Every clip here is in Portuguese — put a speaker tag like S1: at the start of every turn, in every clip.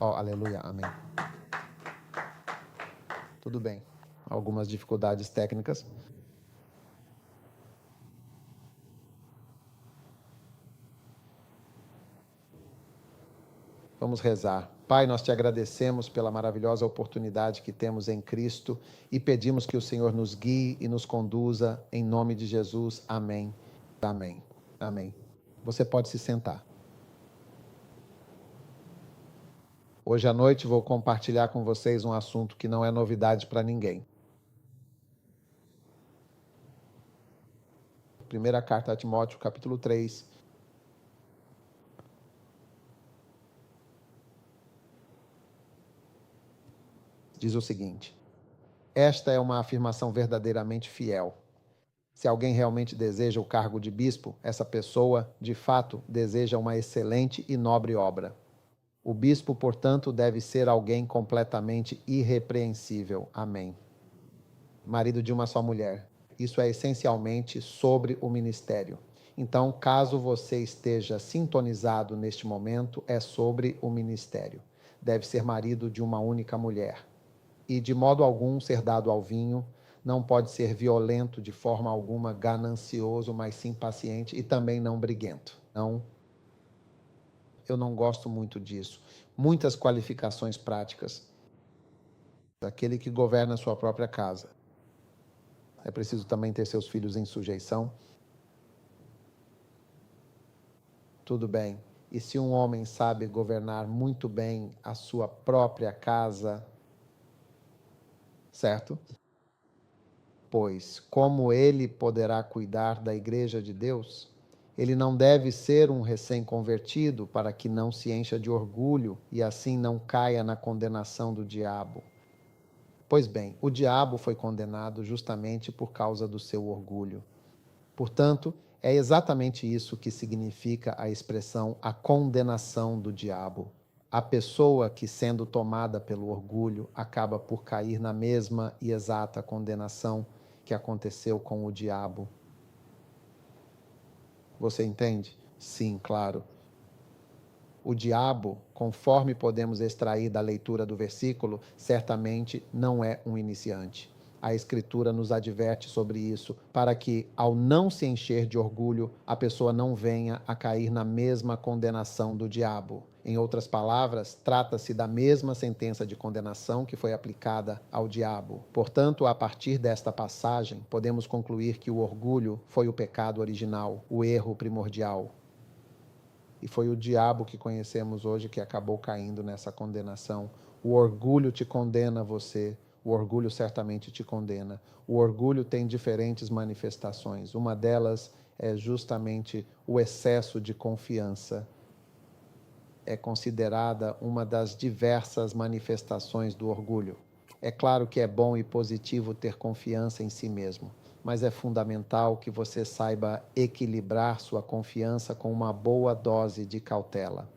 S1: Oh, aleluia, amém. Tudo bem. Algumas dificuldades técnicas. Vamos rezar. Pai, nós te agradecemos pela maravilhosa oportunidade que temos em Cristo e pedimos que o Senhor nos guie e nos conduza em nome de Jesus. Amém. Amém. Amém. Você pode se sentar. Hoje à noite vou compartilhar com vocês um assunto que não é novidade para ninguém. Primeira carta a Timóteo, capítulo 3. Diz o seguinte: esta é uma afirmação verdadeiramente fiel. Se alguém realmente deseja o cargo de bispo, essa pessoa, de fato, deseja uma excelente e nobre obra. O bispo, portanto, deve ser alguém completamente irrepreensível. Amém. Marido de uma só mulher. Isso é essencialmente sobre o ministério. Então, caso você esteja sintonizado neste momento, é sobre o ministério. Deve ser marido de uma única mulher. E de modo algum ser dado ao vinho, não pode ser violento de forma alguma, ganancioso, mas sim paciente e também não briguento. Não, eu não gosto muito disso. Muitas qualificações práticas. Aquele que governa a sua própria casa. É preciso também ter seus filhos em sujeição. Tudo bem. E se um homem sabe governar muito bem a sua própria casa, certo? Pois como ele poderá cuidar da igreja de Deus? Ele não deve ser um recém-convertido para que não se encha de orgulho e assim não caia na condenação do diabo. Pois bem, o diabo foi condenado justamente por causa do seu orgulho. Portanto, é exatamente isso que significa a expressão a condenação do diabo. A pessoa que, sendo tomada pelo orgulho, acaba por cair na mesma e exata condenação que aconteceu com o diabo. Você entende? Sim, claro. O diabo, conforme podemos extrair da leitura do versículo, certamente não é um iniciante. A Escritura nos adverte sobre isso, para que, ao não se encher de orgulho, a pessoa não venha a cair na mesma condenação do diabo. Em outras palavras, trata-se da mesma sentença de condenação que foi aplicada ao diabo. Portanto, a partir desta passagem, podemos concluir que o orgulho foi o pecado original, o erro primordial. E foi o diabo que conhecemos hoje que acabou caindo nessa condenação. O orgulho te condena você. O orgulho certamente te condena. O orgulho tem diferentes manifestações. Uma delas é justamente o excesso de confiança. É considerada uma das diversas manifestações do orgulho. É claro que é bom e positivo ter confiança em si mesmo, mas é fundamental que você saiba equilibrar sua confiança com uma boa dose de cautela.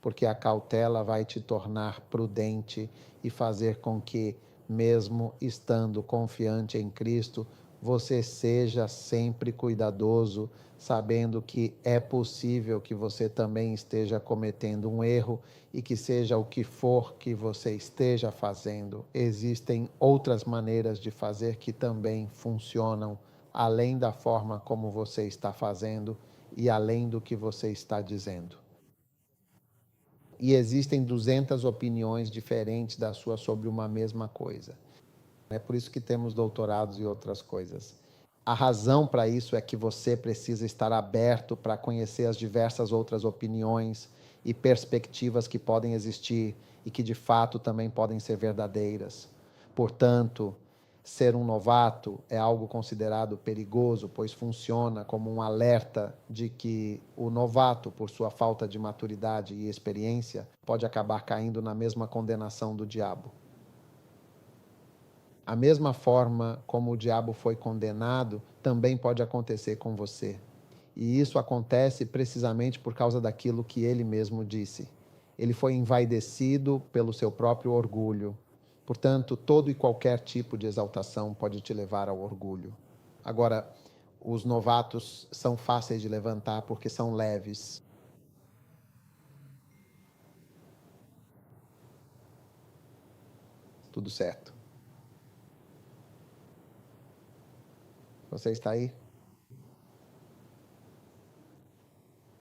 S1: Porque a cautela vai te tornar prudente e fazer com que, mesmo estando confiante em Cristo, você seja sempre cuidadoso, sabendo que é possível que você também esteja cometendo um erro e que seja o que for que você esteja fazendo, existem outras maneiras de fazer que também funcionam, além da forma como você está fazendo e além do que você está dizendo. E existem 200 opiniões diferentes da sua sobre uma mesma coisa. É por isso que temos doutorados e outras coisas. A razão para isso é que você precisa estar aberto para conhecer as diversas outras opiniões e perspectivas que podem existir e que de fato também podem ser verdadeiras. Portanto, ser um novato é algo considerado perigoso, pois funciona como um alerta de que o novato, por sua falta de maturidade e experiência, pode acabar caindo na mesma condenação do diabo. A mesma forma como o diabo foi condenado, também pode acontecer com você. E isso acontece precisamente por causa daquilo que ele mesmo disse. Ele foi envaidecido pelo seu próprio orgulho. Portanto, todo e qualquer tipo de exaltação pode te levar ao orgulho. Agora, os novatos são fáceis de levantar porque são leves. tudo certo. Você está aí?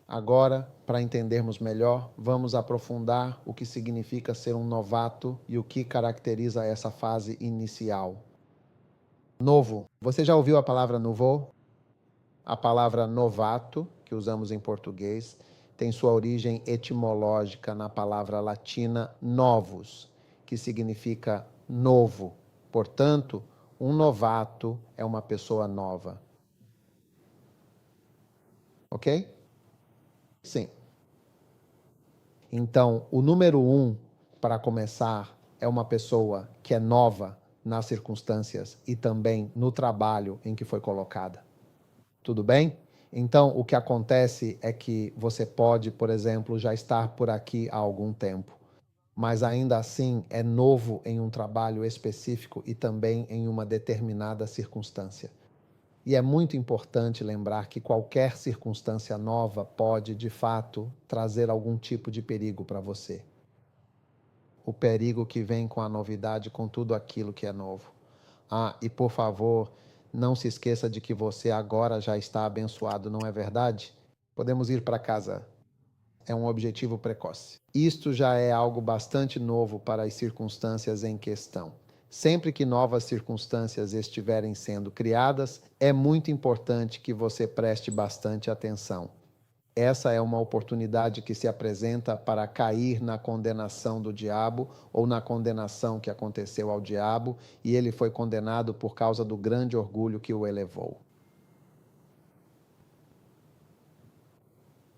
S1: Agora, para entendermos melhor, vamos aprofundar o que significa ser um novato e o que caracteriza essa fase inicial. Novo. Você já ouviu a palavra nouveau? A palavra novato, que usamos em português, tem sua origem etimológica na palavra latina novus, que significa novo. Portanto, um novato é uma pessoa nova. Ok? Sim. Então, o número 1, para começar, é uma pessoa que é nova nas circunstâncias e também no trabalho em que foi colocada. Tudo bem? Então, o que acontece é que você pode, por exemplo, já estar por aqui há algum tempo, mas ainda assim é novo em um trabalho específico e também em uma determinada circunstância. E é muito importante lembrar que qualquer circunstância nova pode, de fato, trazer algum tipo de perigo para você. O perigo que vem com a novidade, com tudo aquilo que é novo. E por favor, não se esqueça de que você agora já está abençoado, não é verdade? Podemos ir para casa. É um objetivo precoce. Isto já é algo bastante novo para as circunstâncias em questão. Sempre que novas circunstâncias estiverem sendo criadas, é muito importante que você preste bastante atenção. Essa é uma oportunidade que se apresenta para cair na condenação do diabo ou na condenação que aconteceu ao diabo e ele foi condenado por causa do grande orgulho que o elevou.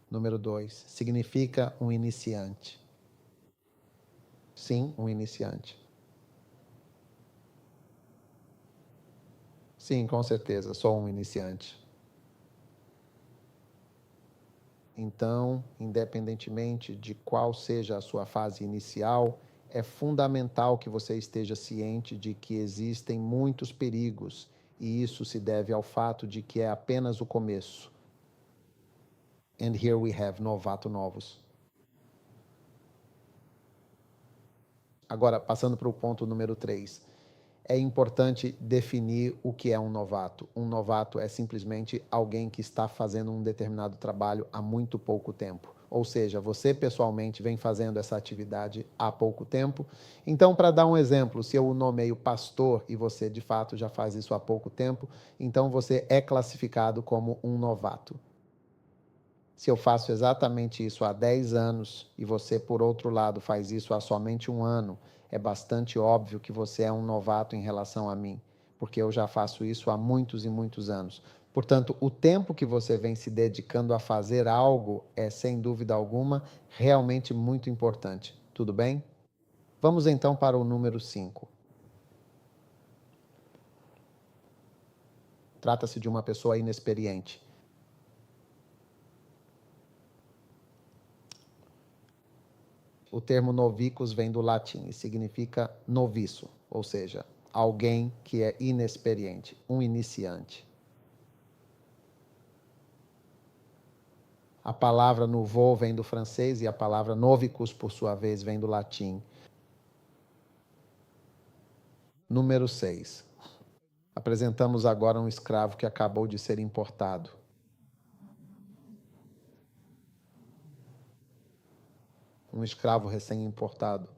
S1: Número 2, significa um iniciante. Sim, um iniciante. Sim, com certeza, sou um iniciante. Então, independentemente de qual seja a sua fase inicial, é fundamental que você esteja ciente de que existem muitos perigos, e isso se deve ao fato de que é apenas o começo. And here we have novato novos. Agora, passando para o ponto número 3. É importante definir o que é um novato. Um novato é simplesmente alguém que está fazendo um determinado trabalho há muito pouco tempo. Ou seja, você pessoalmente vem fazendo essa atividade há pouco tempo. Então, para dar um exemplo, se eu o nomeio pastor e você de fato já faz isso há pouco tempo, então você é classificado como um novato. Se eu faço exatamente isso há 10 anos e você, por outro lado, faz isso há somente um ano, é bastante óbvio que você é um novato em relação a mim, porque eu já faço isso há muitos e muitos anos. Portanto, o tempo que você vem se dedicando a fazer algo é, sem dúvida alguma, realmente muito importante. Tudo bem? Vamos então para o número 5. Trata-se de uma pessoa inexperiente. O termo novicus vem do latim e significa noviço, ou seja, alguém que é inexperiente, um iniciante. A palavra nouveau vem do francês e a palavra novicus, por sua vez, vem do latim. Número 6. Apresentamos agora um escravo que acabou de ser importado. Um escravo recém-importado.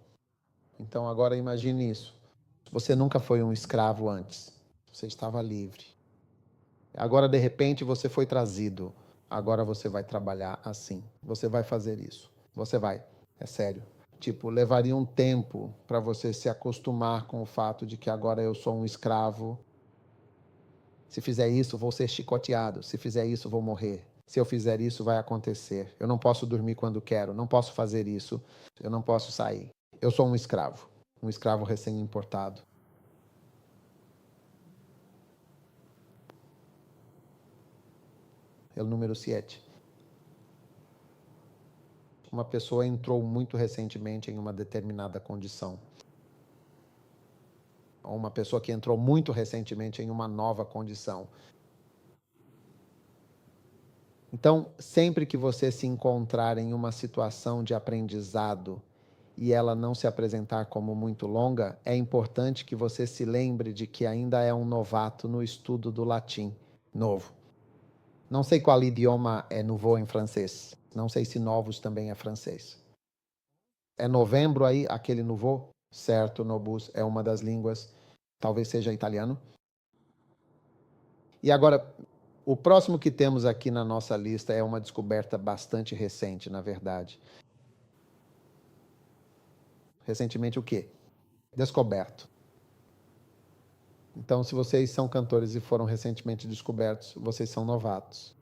S1: Então agora imagine isso. Você nunca foi um escravo antes. Você estava livre. Agora, de repente, você foi trazido. Agora você vai trabalhar assim. Você vai fazer isso. Você vai. É sério. Tipo, levaria um tempo para você se acostumar com o fato de que agora eu sou um escravo. Se fizer isso, vou ser chicoteado. Se fizer isso, vou morrer. Se eu fizer isso, vai acontecer. Eu não posso dormir quando quero. Não posso fazer isso. Eu não posso sair. Eu sou um escravo. Um escravo recém-importado. É o número 7. Uma pessoa entrou muito recentemente em uma determinada condição. Ou uma pessoa que entrou muito recentemente em uma nova condição. Então, sempre que você se encontrar em uma situação de aprendizado e ela não se apresentar como muito longa, é importante que você se lembre de que ainda é um novato no estudo do latim. Novo. Não sei qual idioma é nouveau em francês. Não sei se novos também é francês. É novembro aí, aquele nouveau? Certo, Nobus é uma das línguas. Talvez seja italiano. E agora, o próximo que temos aqui na nossa lista é uma descoberta bastante recente, na verdade. Recentemente o quê? Descoberto. Então, se vocês são cantores e foram recentemente descobertos, vocês são novatos.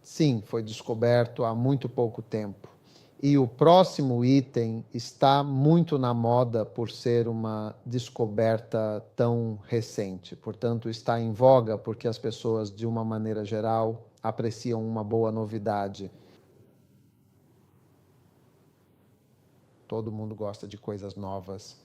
S1: Sim, foi descoberto há muito pouco tempo. E o próximo item está muito na moda por ser uma descoberta tão recente. Portanto, está em voga porque as pessoas, de uma maneira geral, apreciam uma boa novidade. Todo mundo gosta de coisas novas.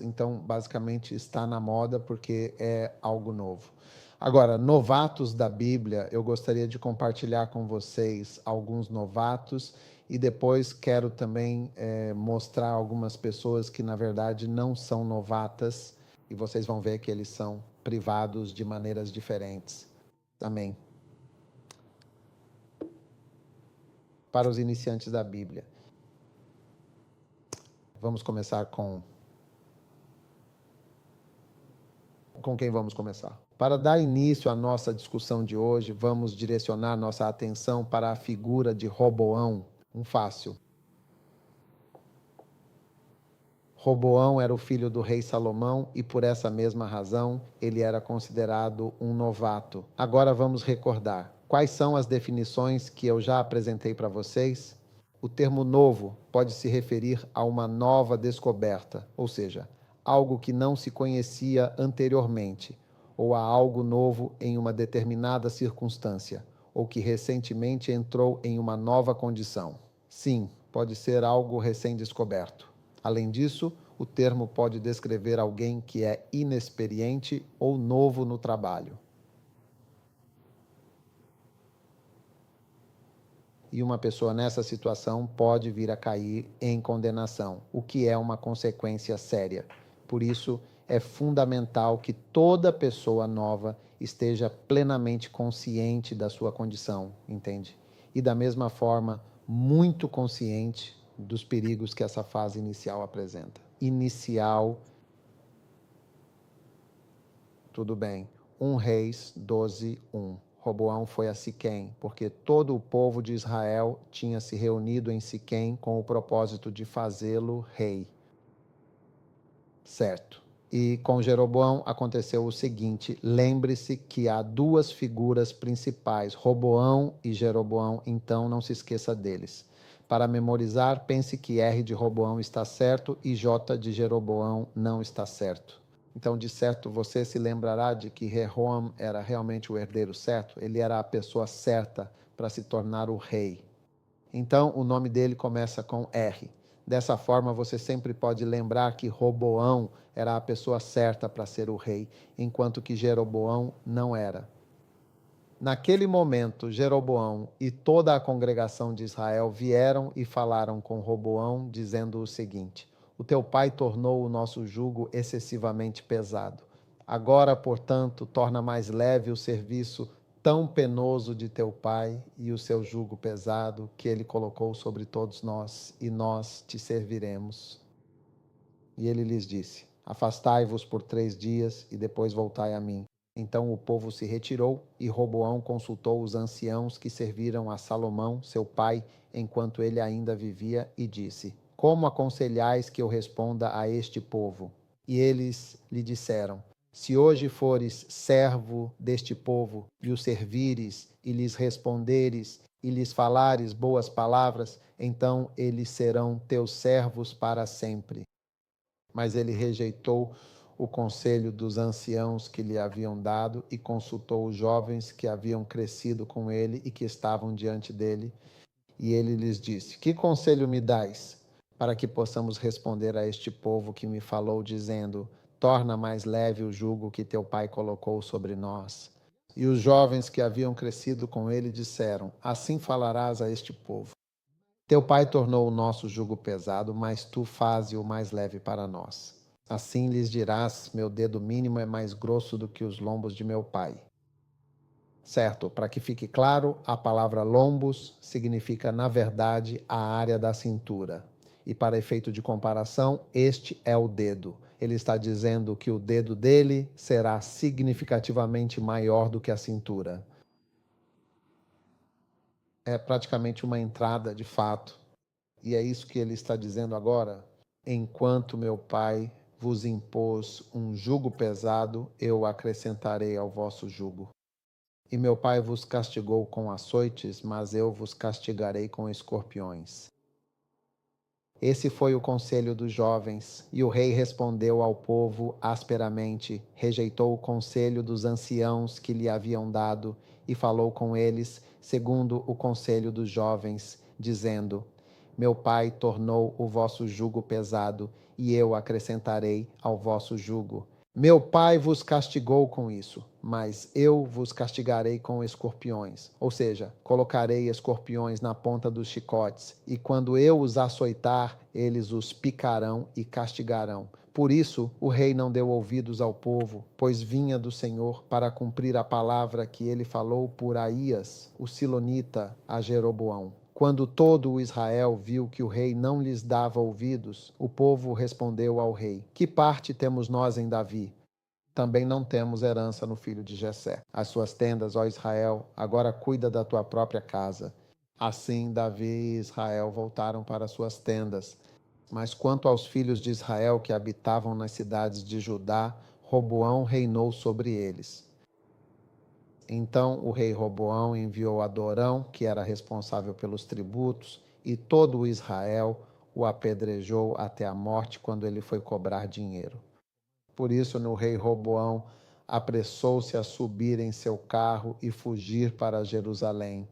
S1: Então, basicamente, está na moda porque é algo novo. Agora, novatos da Bíblia, eu gostaria de compartilhar com vocês alguns novatos e depois quero também mostrar algumas pessoas que, na verdade, não são novatas e vocês vão ver que eles são privados de maneiras diferentes. Amém. Para os iniciantes da Bíblia. Vamos começar com quem vamos começar? Para dar início à nossa discussão de hoje, vamos direcionar nossa atenção para a figura de Roboão, um fácil. Roboão era o filho do rei Salomão e, por essa mesma razão, ele era considerado um novato. Agora vamos recordar. Quais são as definições que eu já apresentei para vocês? O termo novo pode se referir a uma nova descoberta, ou seja, algo que não se conhecia anteriormente, ou a algo novo em uma determinada circunstância, ou que recentemente entrou em uma nova condição. Sim, pode ser algo recém-descoberto. Além disso, o termo pode descrever alguém que é inexperiente ou novo no trabalho. E uma pessoa nessa situação pode vir a cair em condenação, o que é uma consequência séria. Por isso, é fundamental que toda pessoa nova esteja plenamente consciente da sua condição, entende? E da mesma forma, muito consciente dos perigos que essa fase inicial apresenta. Inicial, tudo bem. 1 Reis 12, 1. Roboão foi a Siquém, porque todo o povo de Israel tinha se reunido em Siquém com o propósito de fazê-lo rei. Certo. E com Jeroboão aconteceu o seguinte: lembre-se que há duas figuras principais, Roboão e Jeroboão, então não se esqueça deles. Para memorizar, pense que R de Roboão está certo e J de Jeroboão não está certo. Então, de certo, você se lembrará de que Rehoam era realmente o herdeiro certo, ele era a pessoa certa para se tornar o rei. Então, o nome dele começa com R. Dessa forma, você sempre pode lembrar que Roboão era a pessoa certa para ser o rei, enquanto que Jeroboão não era. Naquele momento, Jeroboão e toda a congregação de Israel vieram e falaram com Roboão, dizendo o seguinte: o teu pai tornou o nosso jugo excessivamente pesado. Agora, portanto, torna mais leve o serviço tão penoso de teu pai e o seu jugo pesado que ele colocou sobre todos nós, e nós te serviremos. E ele lhes disse: afastai-vos por 3 dias e depois voltai a mim. Então o povo se retirou e Roboão consultou os anciãos que serviram a Salomão, seu pai, enquanto ele ainda vivia, e disse: como aconselhais que eu responda a este povo? E eles lhe disseram: se hoje fores servo deste povo, e o servires, e lhes responderes, e lhes falares boas palavras, então eles serão teus servos para sempre. Mas ele rejeitou o conselho dos anciãos que lhe haviam dado e consultou os jovens que haviam crescido com ele e que estavam diante dele. E ele lhes disse: que conselho me dais para que possamos responder a este povo que me falou, dizendo: torna mais leve o jugo que teu pai colocou sobre nós? E os jovens que haviam crescido com ele disseram: assim falarás a este povo: Teu pai tornou o nosso jugo pesado, mas tu faze-o mais leve para nós. Assim lhes dirás: meu dedo mínimo é mais grosso do que os lombos de meu pai. Certo, para que fique claro, a palavra lombos significa, na verdade, a área da cintura. E para efeito de comparação, este é o dedo. Ele está dizendo que o dedo dele será significativamente maior do que a cintura. É praticamente uma entrada de fato. E é isso que ele está dizendo agora. Enquanto meu pai vos impôs um jugo pesado, eu acrescentarei ao vosso jugo. E meu pai vos castigou com açoites, mas eu vos castigarei com escorpiões. Esse foi o conselho dos jovens, e o rei respondeu ao povo asperamente, rejeitou o conselho dos anciãos que lhe haviam dado, e falou com eles, segundo o conselho dos jovens, dizendo: meu pai tornou o vosso jugo pesado, e eu acrescentarei ao vosso jugo. Meu pai vos castigou com isso, mas eu vos castigarei com escorpiões. Ou seja, colocarei escorpiões na ponta dos chicotes, e quando eu os açoitar, eles os picarão e castigarão. Por isso, o rei não deu ouvidos ao povo, pois vinha do Senhor para cumprir a palavra que ele falou por Aías, o silonita, a Jeroboão. Quando todo o Israel viu que o rei não lhes dava ouvidos, o povo respondeu ao rei: que parte temos nós em Davi? Também não temos herança no filho de Jessé. As suas tendas, ó Israel, agora cuida da tua própria casa. Assim Davi e Israel voltaram para suas tendas. Mas quanto aos filhos de Israel que habitavam nas cidades de Judá, Roboão reinou sobre eles. Então o rei Roboão enviou Adorão, que era responsável pelos tributos, e todo o Israel o apedrejou até a morte quando ele foi cobrar dinheiro. Por isso, o rei Roboão apressou-se a subir em seu carro e fugir para Jerusalém.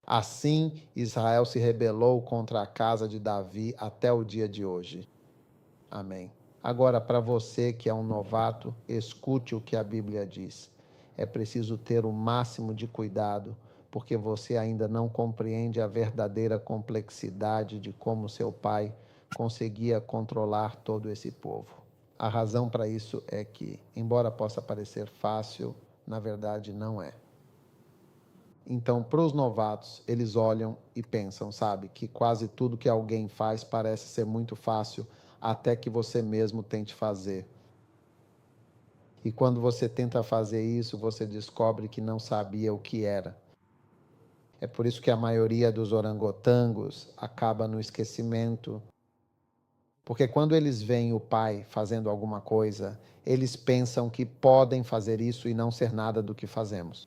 S1: Assim, Israel se rebelou contra a casa de Davi até o dia de hoje. Amém. Agora, para você que é um novato, escute o que a Bíblia diz. É preciso ter o máximo de cuidado, porque você ainda não compreende a verdadeira complexidade de como seu pai conseguia controlar todo esse povo. A razão para isso é que, embora possa parecer fácil, na verdade não é. Então, para os novatos, eles olham e pensam, sabe, que quase tudo que alguém faz parece ser muito fácil, até que você mesmo tente fazer. E quando você tenta fazer isso, você descobre que não sabia o que era. É por isso que a maioria dos orangotangos acaba no esquecimento. Porque quando eles veem o pai fazendo alguma coisa, eles pensam que podem fazer isso e não ser nada do que fazemos.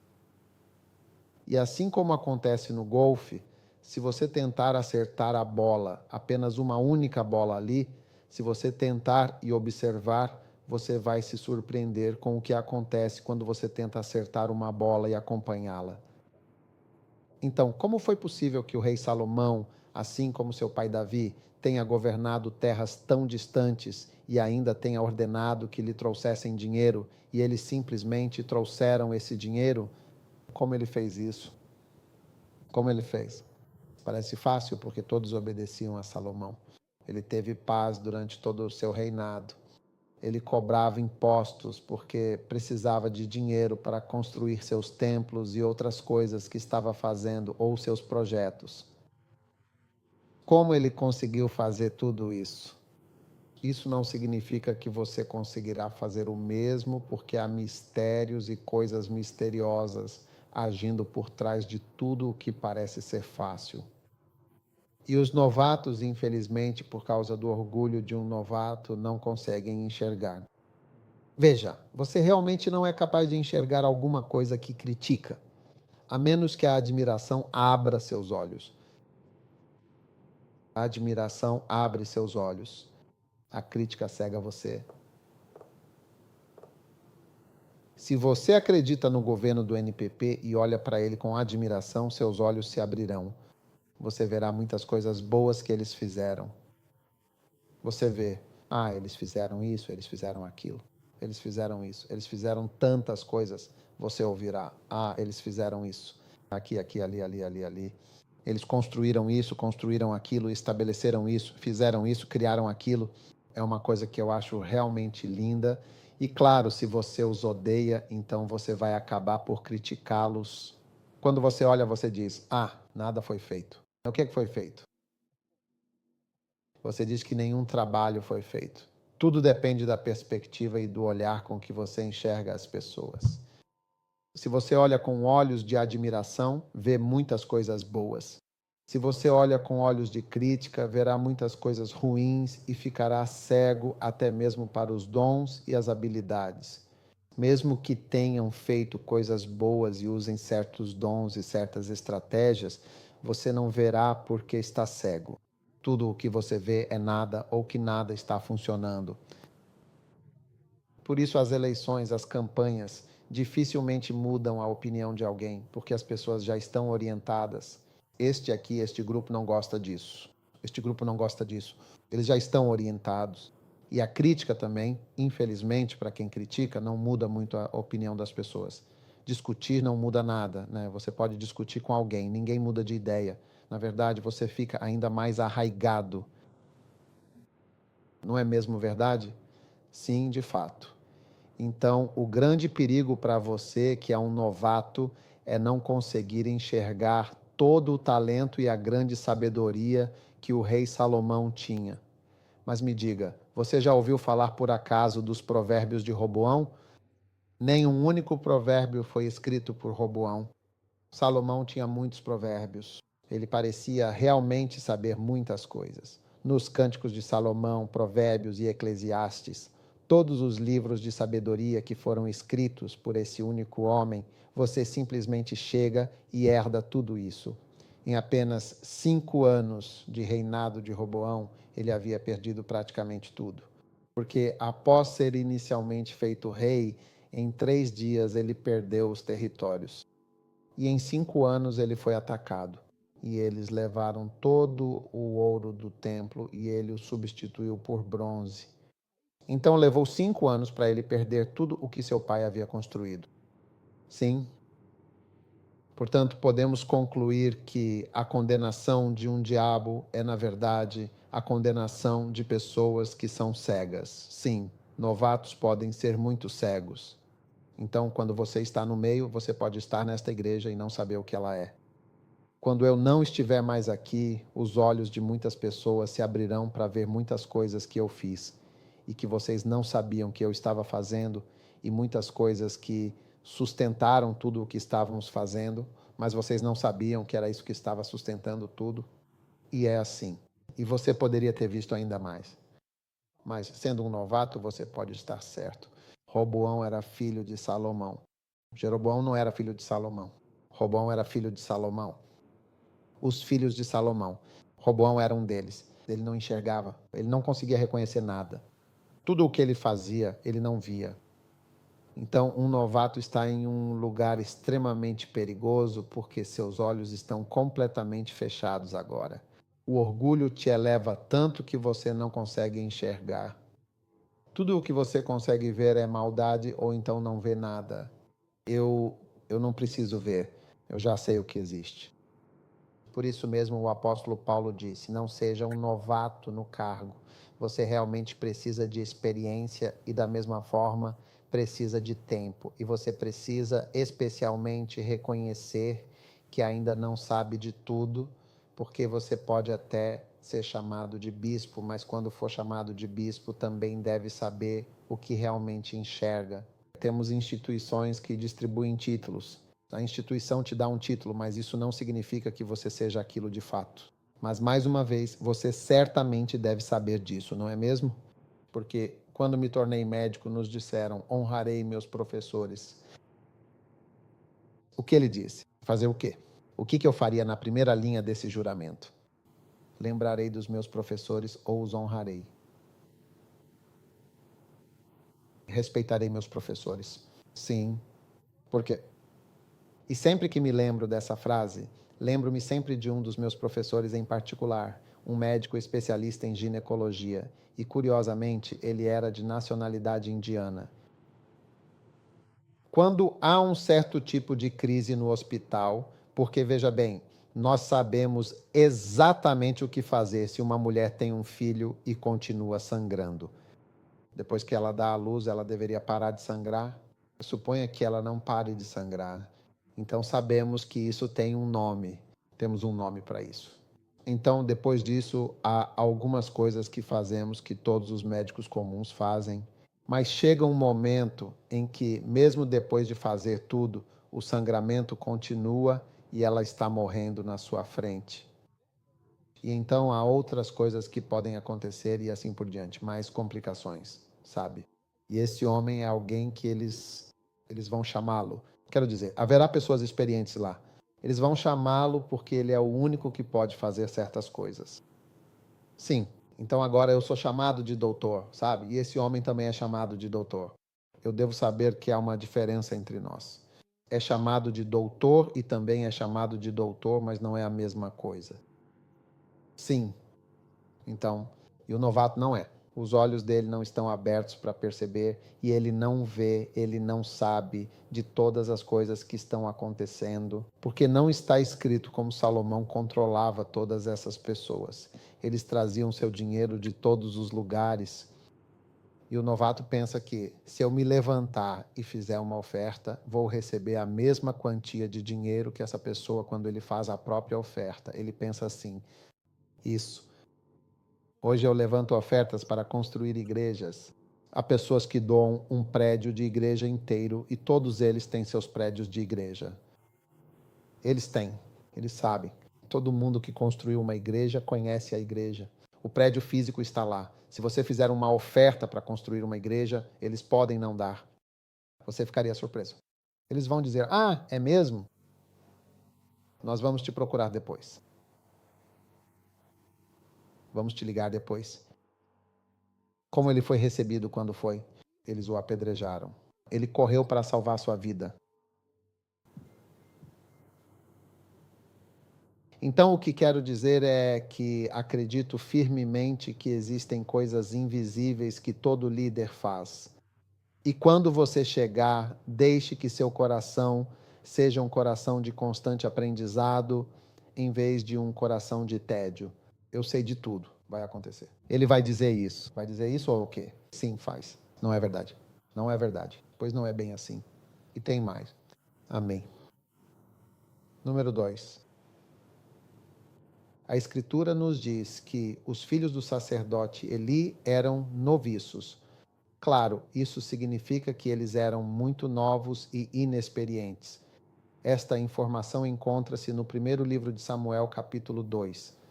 S1: E assim como acontece no golfe, se você tentar acertar a bola, apenas uma única bola ali, se você tentar e observar, você vai se surpreender com o que acontece quando você tenta acertar uma bola e acompanhá-la. Então, como foi possível que o rei Salomão, assim como seu pai Davi, tenha governado terras tão distantes e ainda tenha ordenado que lhe trouxessem dinheiro e eles simplesmente trouxeram esse dinheiro? Como ele fez isso? Como ele fez? Parece fácil porque todos obedeciam a Salomão. Ele teve paz durante todo o seu reinado. Ele cobrava impostos porque precisava de dinheiro para construir seus templos e outras coisas que estava fazendo ou seus projetos. Como ele conseguiu fazer tudo isso? Isso não significa que você conseguirá fazer o mesmo, porque há mistérios e coisas misteriosas agindo por trás de tudo o que parece ser fácil. E os novatos, infelizmente, por causa do orgulho de um novato, não conseguem enxergar. Veja, você realmente não é capaz de enxergar alguma coisa que critica, a menos que a admiração abra seus olhos. A admiração abre seus olhos. A crítica cega você. Se você acredita no governo do NPP e olha para ele com admiração, seus olhos se abrirão. Você verá muitas coisas boas que eles fizeram. Você vê, eles fizeram isso, eles fizeram aquilo, eles fizeram isso, eles fizeram tantas coisas. Você ouvirá, eles fizeram isso, aqui, aqui, ali, ali, ali, ali. Eles construíram isso, construíram aquilo, estabeleceram isso, fizeram isso, criaram aquilo. É uma coisa que eu acho realmente linda. E claro, se você os odeia, então você vai acabar por criticá-los. Quando você olha, você diz: ah, nada foi feito. O que foi feito? Você diz que nenhum trabalho foi feito. Tudo depende da perspectiva e do olhar com que você enxerga as pessoas. Se você olha com olhos de admiração, vê muitas coisas boas. Se você olha com olhos de crítica, verá muitas coisas ruins e ficará cego até mesmo para os dons e as habilidades. Mesmo que tenham feito coisas boas e usem certos dons e certas estratégias, você não verá porque está cego. Tudo o que você vê é nada ou que nada está funcionando. Por isso as eleições, as campanhas, dificilmente mudam a opinião de alguém, porque as pessoas já estão orientadas. Este grupo não gosta disso. Este grupo não gosta disso. Eles já estão orientados. E a crítica também, infelizmente, para quem critica, não muda muito a opinião das pessoas. Discutir não muda nada, né? Você pode discutir com alguém, ninguém muda de ideia. Na verdade, você fica ainda mais arraigado. Não é mesmo verdade? Sim, de fato. Então, o grande perigo para você, que é um novato, é não conseguir enxergar todo o talento e a grande sabedoria que o rei Salomão tinha. Mas me diga, você já ouviu falar por acaso dos provérbios de Roboão? Nenhum único provérbio foi escrito por Roboão. Salomão tinha muitos provérbios. Ele parecia realmente saber muitas coisas. Nos Cânticos de Salomão, Provérbios e Eclesiastes, todos os livros de sabedoria que foram escritos por esse único homem, você simplesmente chega e herda tudo isso. Em apenas 5 anos de reinado de Roboão, ele havia perdido praticamente tudo. Porque após ser inicialmente feito rei, em 3 dias ele perdeu os territórios. E em 5 anos ele foi atacado. E eles levaram todo o ouro do templo e ele o substituiu por bronze. Então levou 5 anos para ele perder tudo o que seu pai havia construído. Sim. Portanto, podemos concluir que a condenação de um diabo é, na verdade, a condenação de pessoas que são cegas. Sim, novatos podem ser muito cegos. Então, quando você está no meio, você pode estar nesta igreja e não saber o que ela é. Quando eu não estiver mais aqui, os olhos de muitas pessoas se abrirão para ver muitas coisas que eu fiz e que vocês não sabiam que eu estava fazendo, e muitas coisas que sustentaram tudo o que estávamos fazendo, mas vocês não sabiam que era isso que estava sustentando tudo. E é assim. E você poderia ter visto ainda mais. Mas sendo um novato, você pode estar certo. Roboão era filho de Salomão. Jeroboão não era filho de Salomão. Roboão era filho de Salomão. Os filhos de Salomão. Roboão era um deles. Ele não enxergava, ele não conseguia reconhecer nada. Tudo o que ele fazia, ele não via. Então, um novato está em um lugar extremamente perigoso porque seus olhos estão completamente fechados agora. O orgulho te eleva tanto que você não consegue enxergar. Tudo o que você consegue ver é maldade ou então não vê nada. Eu não preciso ver, eu já sei o que existe. Por isso mesmo o apóstolo Paulo disse: não seja um novato no cargo. Você realmente precisa de experiência e, da mesma forma, precisa de tempo. E você precisa especialmente reconhecer que ainda não sabe de tudo, porque você pode até ser chamado de bispo, mas quando for chamado de bispo também deve saber o que realmente enxerga. Temos instituições que distribuem títulos. A instituição te dá um título, mas isso não significa que você seja aquilo de fato. Mas, mais uma vez, você certamente deve saber disso, não é mesmo? Porque quando me tornei médico, nos disseram: honrarei meus professores. O que ele disse? Fazer o quê? O que eu faria na primeira linha desse juramento? Lembrarei dos meus professores ou os honrarei. Respeitarei meus professores. Sim. Por quê? E sempre que me lembro dessa frase, lembro-me sempre de um dos meus professores em particular, um médico especialista em ginecologia, e curiosamente ele era de nacionalidade indiana. Quando há um certo tipo de crise no hospital, porque veja bem, nós sabemos exatamente o que fazer se uma mulher tem um filho e continua sangrando. Depois que ela dá à luz, ela deveria parar de sangrar? Suponha que ela não pare de sangrar. Então sabemos que isso tem um nome. Temos um nome para isso. Então, depois disso, há algumas coisas que fazemos que todos os médicos comuns fazem. Mas chega um momento em que, mesmo depois de fazer tudo, o sangramento continua e ela está morrendo na sua frente. E então há outras coisas que podem acontecer e assim por diante, mais complicações, sabe? E esse homem é alguém que eles vão chamá-lo. Quero dizer, haverá pessoas experientes lá. Eles vão chamá-lo porque ele é o único que pode fazer certas coisas. Sim, então agora eu sou chamado de doutor, sabe? E esse homem também é chamado de doutor. Eu devo saber que há uma diferença entre nós. É chamado de doutor e também é chamado de doutor, mas não é a mesma coisa. Sim, então, e o novato não é. Os olhos dele não estão abertos para perceber e ele não vê, ele não sabe de todas as coisas que estão acontecendo, porque não está escrito como Salomão controlava todas essas pessoas. Eles traziam seu dinheiro de todos os lugares. E o novato pensa que, se eu me levantar e fizer uma oferta, vou receber a mesma quantia de dinheiro que essa pessoa quando ele faz a própria oferta. Ele pensa assim: isso. Hoje eu levanto ofertas para construir igrejas. Há pessoas que doam um prédio de igreja inteiro e todos eles têm seus prédios de igreja. Eles têm, eles sabem. Todo mundo que construiu uma igreja conhece a igreja. O prédio físico está lá. Se você fizer uma oferta para construir uma igreja, eles podem não dar. Você ficaria surpreso. Eles vão dizer: ah, é mesmo? Nós vamos te procurar depois. Vamos te ligar depois. Como ele foi recebido quando foi? Eles o apedrejaram. Ele correu para salvar sua vida. Então, o que quero dizer é que acredito firmemente que existem coisas invisíveis que todo líder faz. E quando você chegar, deixe que seu coração seja um coração de constante aprendizado, em vez de um coração de tédio. Eu sei de tudo, vai acontecer. Ele vai dizer isso. Vai dizer isso ou o quê? Sim, faz. Não é verdade. Não é verdade. Pois não é bem assim. E tem mais. Amém. Número 2. A Escritura nos diz que os filhos do sacerdote Eli eram noviços. Claro, isso significa que eles eram muito novos e inexperientes. Esta informação encontra-se no primeiro livro de Samuel, capítulo 2.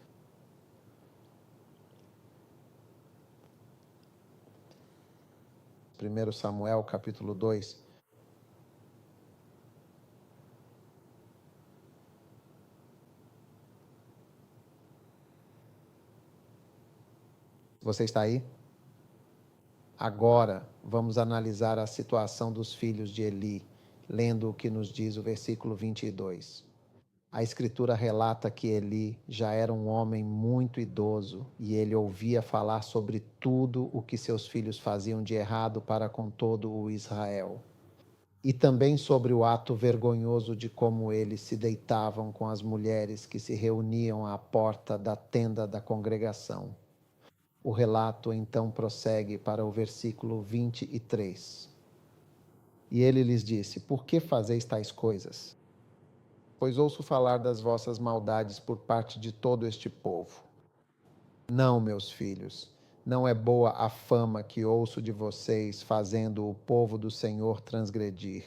S1: Primeiro Samuel, capítulo 2. Você está aí? Agora vamos analisar a situação dos filhos de Eli, lendo o que nos diz o versículo 22. A Escritura relata que Eli já era um homem muito idoso e ele ouvia falar sobre tudo o que seus filhos faziam de errado para com todo o Israel. E também sobre o ato vergonhoso de como eles se deitavam com as mulheres que se reuniam à porta da tenda da congregação. O relato então prossegue para o versículo 23. E ele lhes disse: por que fazeis tais coisas? Pois ouço falar das vossas maldades por parte de todo este povo. Não, meus filhos, não é boa a fama que ouço de vocês fazendo o povo do Senhor transgredir.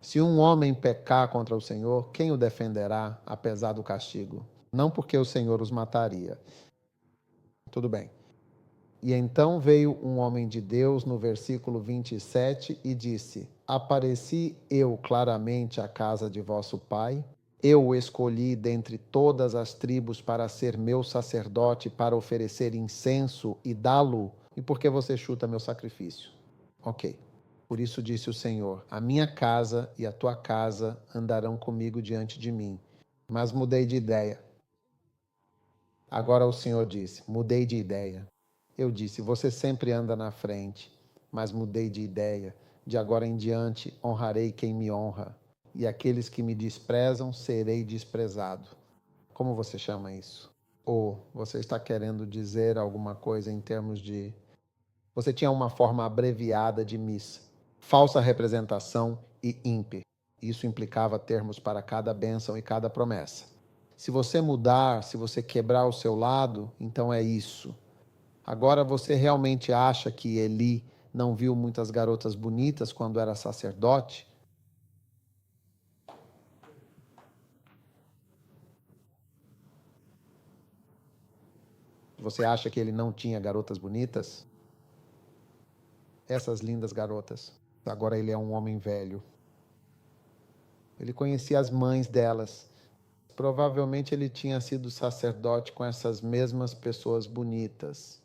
S1: Se um homem pecar contra o Senhor, quem o defenderá, apesar do castigo? Não porque o Senhor os mataria. Tudo bem. E então veio um homem de Deus no versículo 27 e disse: apareci eu claramente à casa de vosso pai? Eu o escolhi dentre todas as tribos para ser meu sacerdote, para oferecer incenso e dá-lo. E por que você chuta meu sacrifício? Ok. Por isso disse o Senhor: a minha casa e a tua casa andarão comigo diante de mim. Mas mudei de ideia. Agora o Senhor disse: mudei de ideia. Eu disse: você sempre anda na frente. Mas mudei de ideia. De agora em diante honrarei quem me honra. e aqueles que me desprezam serei desprezado. Como você chama isso? Ou você está querendo dizer alguma coisa em termos de... Você tinha uma forma abreviada de miss, falsa representação e ímper. Isso implicava termos para cada bênção e cada promessa. Se você mudar, se você quebrar o seu lado, então é isso. Agora você realmente acha que Eli não viu muitas garotas bonitas quando era sacerdote? Você acha que ele não tinha garotas bonitas? Essas lindas garotas. Agora ele é um homem velho. Ele conhecia as mães delas. Provavelmente ele tinha sido sacerdote com essas mesmas pessoas bonitas,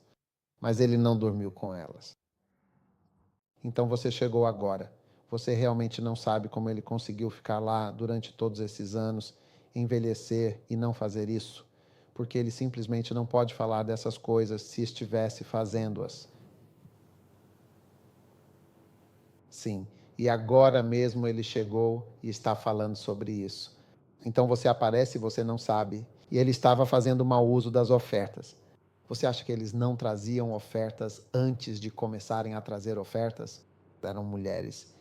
S1: mas ele não dormiu com elas. Então você chegou agora. Você realmente não sabe como ele conseguiu ficar lá durante todos esses anos, envelhecer e não fazer isso, porque ele simplesmente não pode falar dessas coisas se estivesse fazendo-as. Sim, e agora mesmo ele chegou e está falando sobre isso. Então você aparece e você não sabe. E ele estava fazendo mau uso das ofertas. Você acha que eles não traziam ofertas antes de começarem a trazer ofertas? Eram mulheres.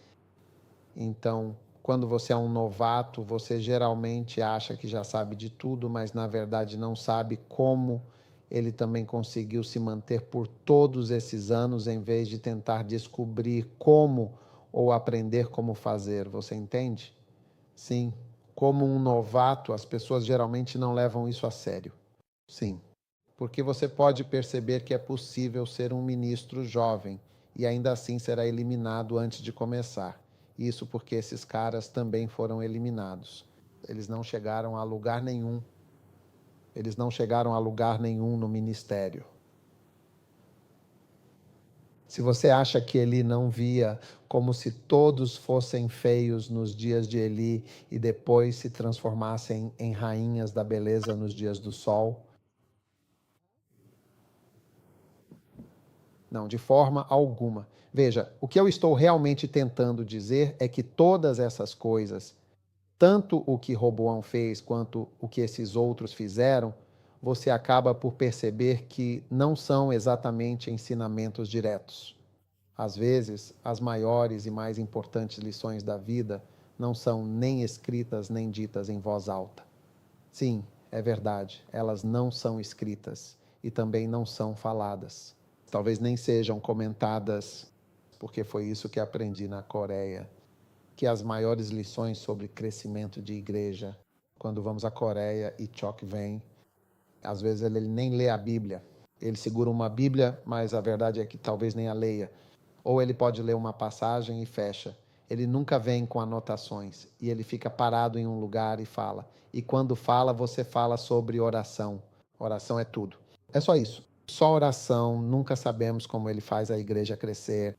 S1: Então, quando você é um novato, você geralmente acha que já sabe de tudo, mas na verdade não sabe como ele também conseguiu se manter por todos esses anos, em vez de tentar descobrir como ou aprender como fazer. Você entende? Sim. Como um novato, as pessoas geralmente não levam isso a sério. Sim. Porque você pode perceber que é possível ser um ministro jovem e ainda assim será eliminado antes de começar. Isso porque esses caras também foram eliminados. Eles não chegaram a lugar nenhum. Eles não chegaram a lugar nenhum no ministério. Se você acha que Eli não via como se todos fossem feios nos dias de Eli e depois se transformassem em rainhas da beleza nos dias do sol, não, de forma alguma. Veja, o que eu estou realmente tentando dizer é que todas essas coisas, tanto o que Roboão fez quanto o que esses outros fizeram, você acaba por perceber que não são exatamente ensinamentos diretos. Às vezes, as maiores e mais importantes lições da vida não são nem escritas nem ditas em voz alta. Sim, é verdade, elas não são escritas e também não são faladas. Talvez nem sejam comentadas, porque foi isso que aprendi na Coreia, que as maiores lições sobre crescimento de igreja, quando vamos à Coreia e Chok vem, às vezes ele nem lê a Bíblia. Ele segura uma Bíblia, mas a verdade é que talvez nem a leia. Ou ele pode ler uma passagem e fecha. Ele nunca vem com anotações e ele fica parado em um lugar e fala. E quando fala, você fala sobre oração. Oração é tudo. É só isso. Só oração, nunca sabemos como ele faz a igreja crescer.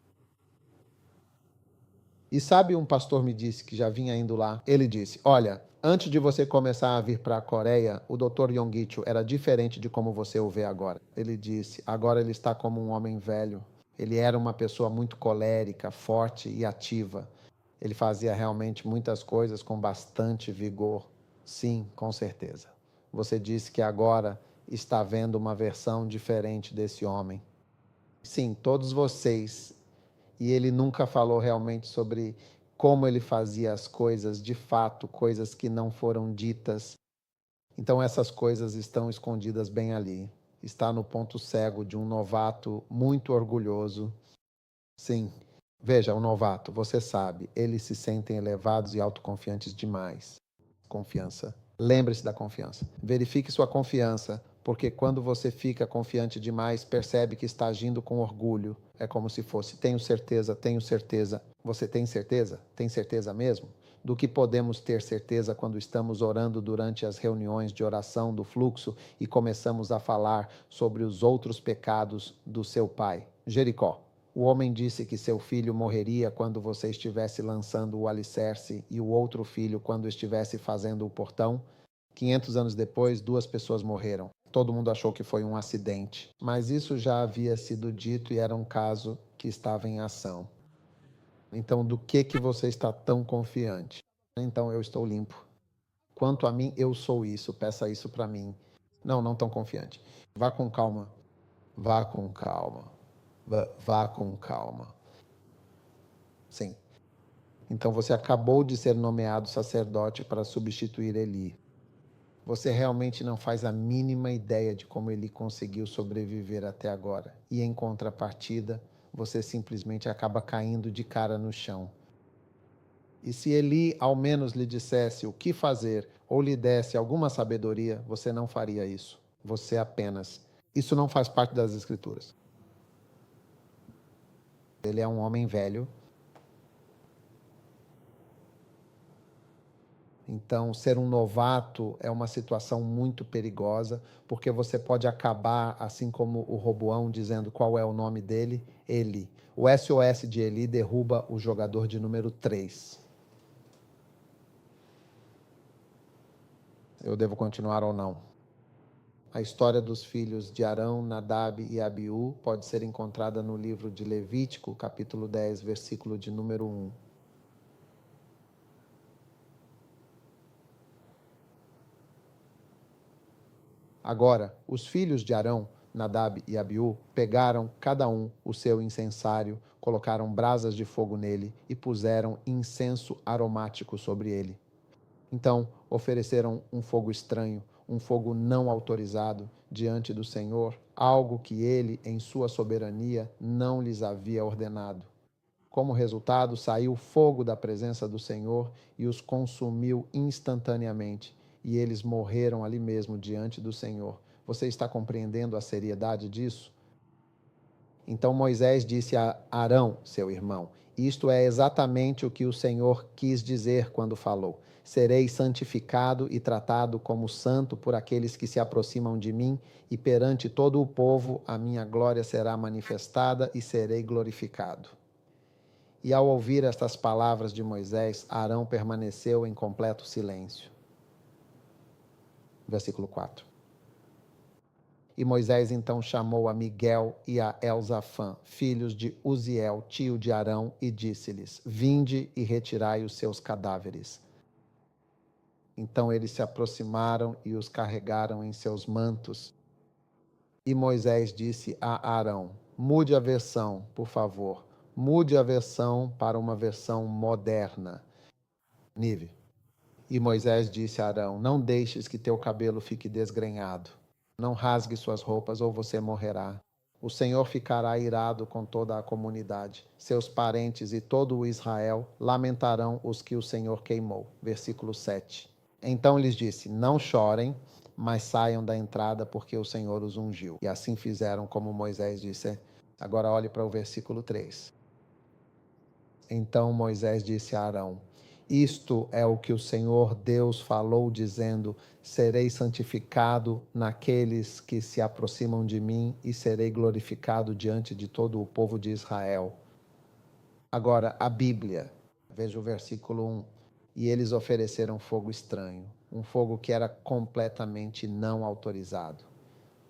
S1: E sabe, um pastor me disse que já vinha indo lá. Ele disse: Olha, antes de você começar a vir para a Coreia, o Dr. Yonggi-cho era diferente de como você o vê agora. Ele disse: Agora ele está como um homem velho. Ele era uma pessoa muito colérica, forte e ativa. Ele fazia realmente muitas coisas com bastante vigor. Sim, com certeza. Você disse que agora está vendo uma versão diferente desse homem. Sim, todos vocês. E ele nunca falou realmente sobre como ele fazia as coisas de fato, coisas que não foram ditas. Então essas coisas estão escondidas bem ali. Está no ponto cego de um novato muito orgulhoso. Sim, veja, o novato, você sabe, eles se sentem elevados e autoconfiantes demais. Confiança. Lembre-se da confiança. Verifique sua confiança, porque quando você fica confiante demais, percebe que está agindo com orgulho. É como se fosse: tenho certeza, tenho certeza. Você tem certeza? Tem certeza mesmo? Do que podemos ter certeza quando estamos orando durante as reuniões de oração do fluxo e começamos a falar sobre os outros pecados do seu pai? Jericó. O homem disse que seu filho morreria quando você estivesse lançando o alicerce e o outro filho quando estivesse fazendo o portão. 500 anos depois, 2 pessoas morreram. Todo mundo achou que foi um acidente, mas isso já havia sido dito e era um caso que estava em ação. Então, do que você está tão confiante? então eu estou limpo. Quanto a mim, eu sou isso, peça isso para mim. Não, não tão confiante. Vá com calma. Vá com calma. Vá com calma. Sim. Então você acabou de ser nomeado sacerdote para substituir Eli. Você realmente não faz a mínima ideia de como ele conseguiu sobreviver até agora. E em contrapartida, você simplesmente acaba caindo de cara no chão. E se Eli ao menos lhe dissesse o que fazer ou lhe desse alguma sabedoria, você não faria isso. Você apenas. Isso não faz parte das Escrituras. Ele é um homem velho. Então, ser um novato é uma situação muito perigosa, porque você pode acabar, assim como o Roboão, dizendo qual é o nome dele, Eli. O SOS de Eli derruba o jogador de número 3. Eu devo continuar ou não? A história dos filhos de Arão, Nadab e Abiú pode ser encontrada no livro de Levítico, capítulo 10, versículo de número 1. Agora, os filhos de Arão, Nadab e Abiú, pegaram cada um o seu incensário, colocaram brasas de fogo nele e puseram incenso aromático sobre ele. Então ofereceram um fogo estranho, um fogo não autorizado diante do Senhor, algo que ele, em sua soberania, não lhes havia ordenado. Como resultado, saiu fogo da presença do Senhor e os consumiu instantaneamente, e eles morreram ali mesmo diante do Senhor. Você está compreendendo a seriedade disso? Então Moisés disse a Arão, seu irmão: isto é exatamente o que o Senhor quis dizer quando falou: serei santificado e tratado como santo por aqueles que se aproximam de mim, e perante todo o povo a minha glória será manifestada e serei glorificado. E ao ouvir estas palavras de Moisés, Arão permaneceu em completo silêncio. Versículo 4. E Moisés então chamou a Miguel e a Elzafã, filhos de Uziel, tio de Arão, e disse-lhes: vinde e retirai os seus cadáveres. Então eles se aproximaram e os carregaram em seus mantos. E Moisés disse a Arão: mude a versão, por favor. Mude a versão para uma versão moderna. Nive. E Moisés disse a Arão: não deixes que teu cabelo fique desgrenhado. Não rasgue suas roupas ou você morrerá. O Senhor ficará irado com toda a comunidade. Seus parentes e todo o Israel lamentarão os que o Senhor queimou. Versículo 7. Então lhes disse: não chorem, mas saiam da entrada, porque o Senhor os ungiu. E assim fizeram como Moisés disse. Agora olhe para o versículo 3. Então Moisés disse a Arão: isto é o que o Senhor Deus falou, dizendo: serei santificado naqueles que se aproximam de mim e serei glorificado diante de todo o povo de Israel. Agora, a Bíblia, veja o versículo 1. E eles ofereceram fogo estranho, um fogo que era completamente não autorizado.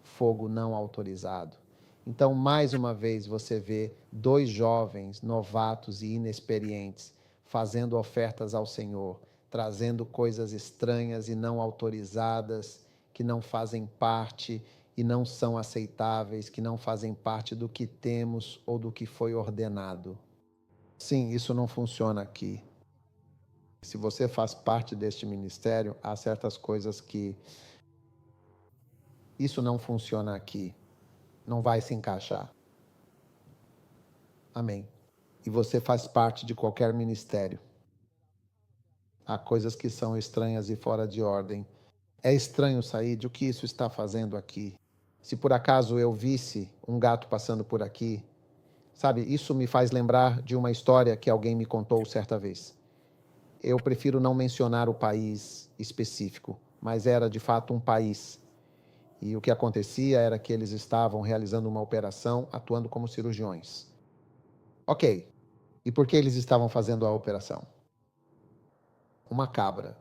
S1: Fogo não autorizado. Então, mais uma vez, você vê dois jovens, novatos e inexperientes, fazendo ofertas ao Senhor, trazendo coisas estranhas e não autorizadas, que não fazem parte e não são aceitáveis, que não fazem parte do que temos ou do que foi ordenado. Sim, isso não funciona aqui. Se você faz parte deste ministério, há certas coisas que isso não funciona aqui. Não vai se encaixar. Amém. E você faz parte de qualquer ministério. Há coisas que são estranhas e fora de ordem. É estranho, Said, o que isso está fazendo aqui? Se por acaso eu visse um gato passando por aqui, sabe, isso me faz lembrar de uma história que alguém me contou certa vez. Eu prefiro não mencionar o país específico, mas era de fato um país. E o que acontecia era que eles estavam realizando uma operação, atuando como cirurgiões. Ok. E por que eles estavam fazendo a operação? Uma cabra.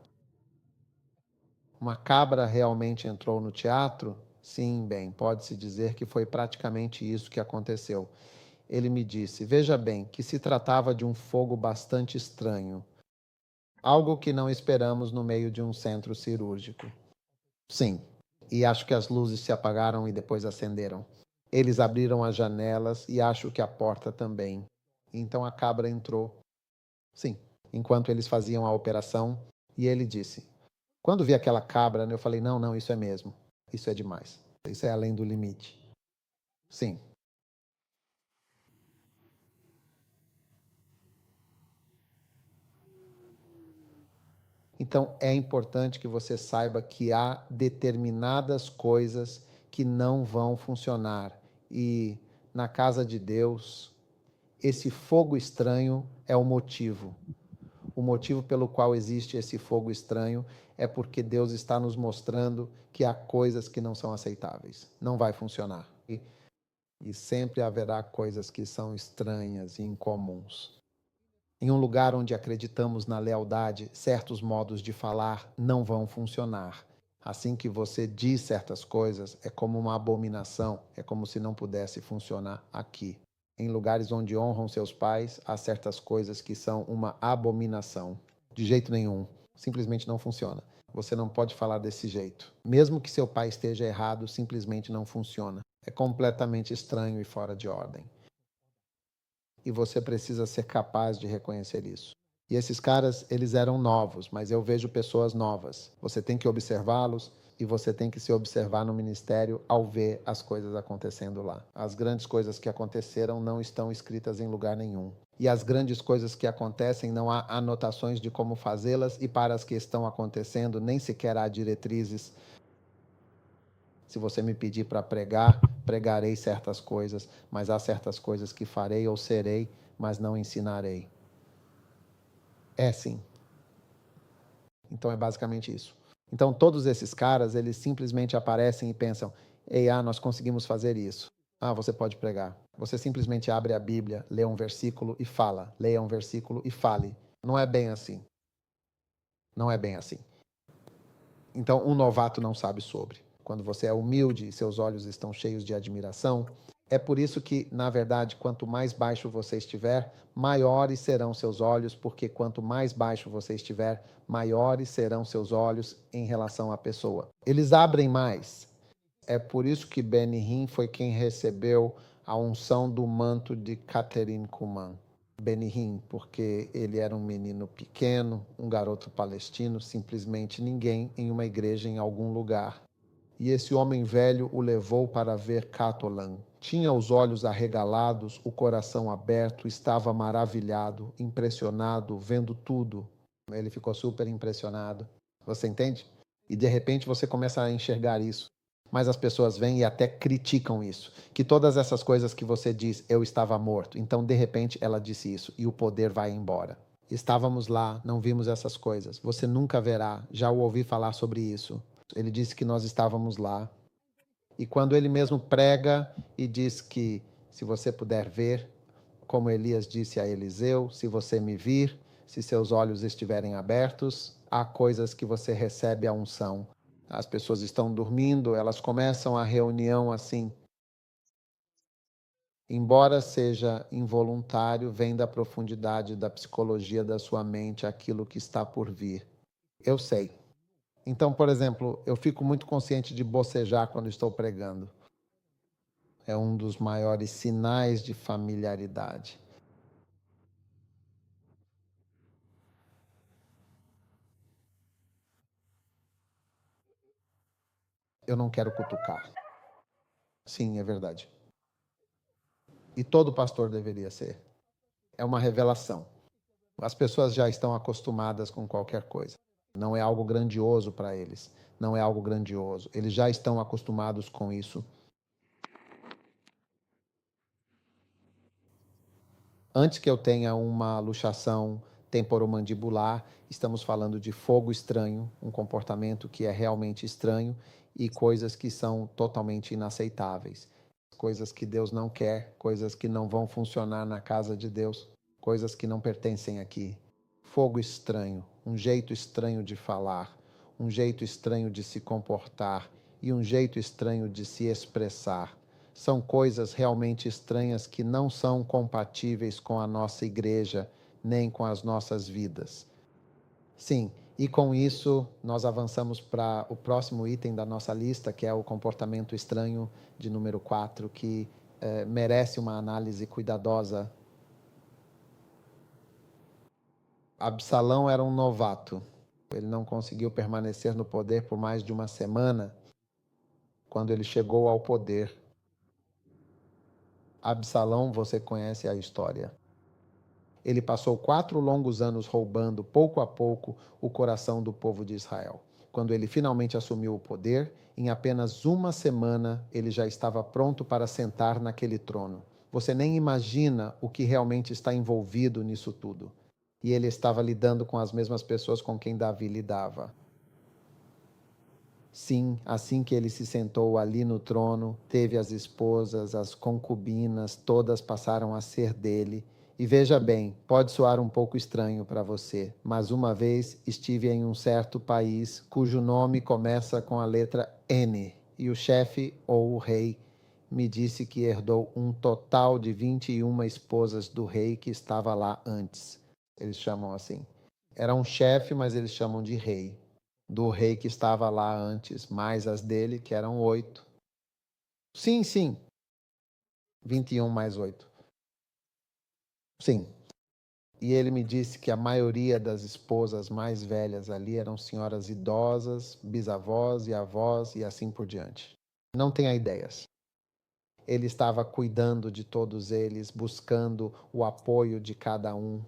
S1: Uma cabra realmente entrou no teatro? Sim, bem, pode-se dizer que foi praticamente isso que aconteceu. Ele me disse: veja bem, que se tratava de um fogo bastante estranho. Algo que não esperamos no meio de um centro cirúrgico. Sim, e acho que as luzes se apagaram e depois acenderam. Eles abriram as janelas e acho que a porta também. Então a cabra entrou. Sim, enquanto eles faziam a operação, e ele disse: quando vi aquela cabra, eu falei: não, não, isso é mesmo. Isso é demais. Isso é além do limite. Sim. Então é importante que você saiba que há determinadas coisas que não vão funcionar. E na casa de Deus, esse fogo estranho é o motivo. O motivo pelo qual existe esse fogo estranho é porque Deus está nos mostrando que há coisas que não são aceitáveis. Não vai funcionar. E sempre haverá coisas que são estranhas e incomuns. Em um lugar onde acreditamos na lealdade, certos modos de falar não vão funcionar. Assim que você diz certas coisas, é como uma abominação, é como se não pudesse funcionar aqui. Em lugares onde honram seus pais, há certas coisas que são uma abominação. De jeito nenhum. Simplesmente não funciona. Você não pode falar desse jeito. Mesmo que seu pai esteja errado, simplesmente não funciona. É completamente estranho e fora de ordem. E você precisa ser capaz de reconhecer isso. E esses caras, eles eram novos, mas eu vejo pessoas novas. Você tem que observá-los e você tem que se observar no ministério ao ver as coisas acontecendo lá. As grandes coisas que aconteceram não estão escritas em lugar nenhum. E as grandes coisas que acontecem não há anotações de como fazê-las, e para as que estão acontecendo nem sequer há diretrizes. Se você me pedir para pregar, pregarei certas coisas, mas há certas coisas que farei ou serei, mas não ensinarei. É sim. Então é basicamente isso. Então todos esses caras, eles simplesmente aparecem e pensam: ei, nós conseguimos fazer isso. Você pode pregar. Você simplesmente abre a Bíblia, lê um versículo e fala. Leia um versículo e fale. Não é bem assim. Não é bem assim. Então um novato não sabe sobre. Quando você é humilde e seus olhos estão cheios de admiração, é por isso que, na verdade, quanto mais baixo você estiver, maiores serão seus olhos, porque quanto mais baixo você estiver, maiores serão seus olhos em relação à pessoa. Eles abrem mais. É por isso que Benihim foi quem recebeu a unção do manto de Catherine Kuhlman. Benihim, porque ele era um menino pequeno, um garoto palestino, simplesmente ninguém em uma igreja em algum lugar. E esse homem velho o levou para ver Catolan. Tinha os olhos arregalados, o coração aberto, estava maravilhado, impressionado, vendo tudo. Ele ficou super impressionado. Você entende? E de repente você começa a enxergar isso. Mas as pessoas vêm e até criticam isso. Que todas essas coisas que você diz, eu estava morto. Então, de repente, ela disse isso e o poder vai embora. Estávamos lá, não vimos essas coisas. Você nunca verá. Já o ouvi falar sobre isso. Ele disse que nós estávamos lá. E quando ele mesmo prega e diz que se você puder ver, como Elias disse a Eliseu, se você me vir, se seus olhos estiverem abertos, há coisas que você recebe a unção. As pessoas estão dormindo, elas começam a reunião assim. Embora seja involuntário, vem da profundidade da psicologia da sua mente aquilo que está por vir. Eu sei. Então, por exemplo, eu fico muito consciente de bocejar quando estou pregando. É um dos maiores sinais de familiaridade. Eu não quero cutucar. Sim, é verdade. E todo pastor deveria ser. É uma revelação. As pessoas já estão acostumadas com qualquer coisa. Não é algo grandioso para eles. Não é algo grandioso. Eles já estão acostumados com isso. Antes que eu tenha uma luxação temporomandibular, estamos falando de fogo estranho, um comportamento que é realmente estranho e coisas que são totalmente inaceitáveis. Coisas que Deus não quer, coisas que não vão funcionar na casa de Deus, coisas que não pertencem aqui. Fogo estranho, um jeito estranho de falar, um jeito estranho de se comportar e um jeito estranho de se expressar. São coisas realmente estranhas que não são compatíveis com a nossa igreja, nem com as nossas vidas. Sim, e com isso nós avançamos para o próximo item da nossa lista, que é o comportamento estranho de número 4, que merece uma análise cuidadosa. Absalão era um novato. Ele não conseguiu permanecer no poder por mais de uma semana. Quando ele chegou ao poder, Absalão, você conhece a história. Ele passou 4 longos anos roubando, pouco a pouco, o coração do povo de Israel. Quando ele finalmente assumiu o poder, em apenas uma semana ele já estava pronto para sentar naquele trono. Você nem imagina o que realmente está envolvido nisso tudo. E ele estava lidando com as mesmas pessoas com quem Davi lidava. Sim, assim que ele se sentou ali no trono, teve as esposas, as concubinas, todas passaram a ser dele. E veja bem, pode soar um pouco estranho para você, mas uma vez estive em um certo país cujo nome começa com a letra N, e o chefe ou o rei me disse que herdou um total de 21 esposas do rei que estava lá antes. Eles chamam assim. Era um chefe, mas eles chamam de rei do rei que estava lá antes, mais as dele, que eram 8. Sim, sim, 21 mais 8. Sim. E ele me disse que a maioria das esposas mais velhas ali eram senhoras idosas, bisavós e avós e assim por diante. Não tenha ideias. Ele estava cuidando de todos eles, buscando o apoio de cada um.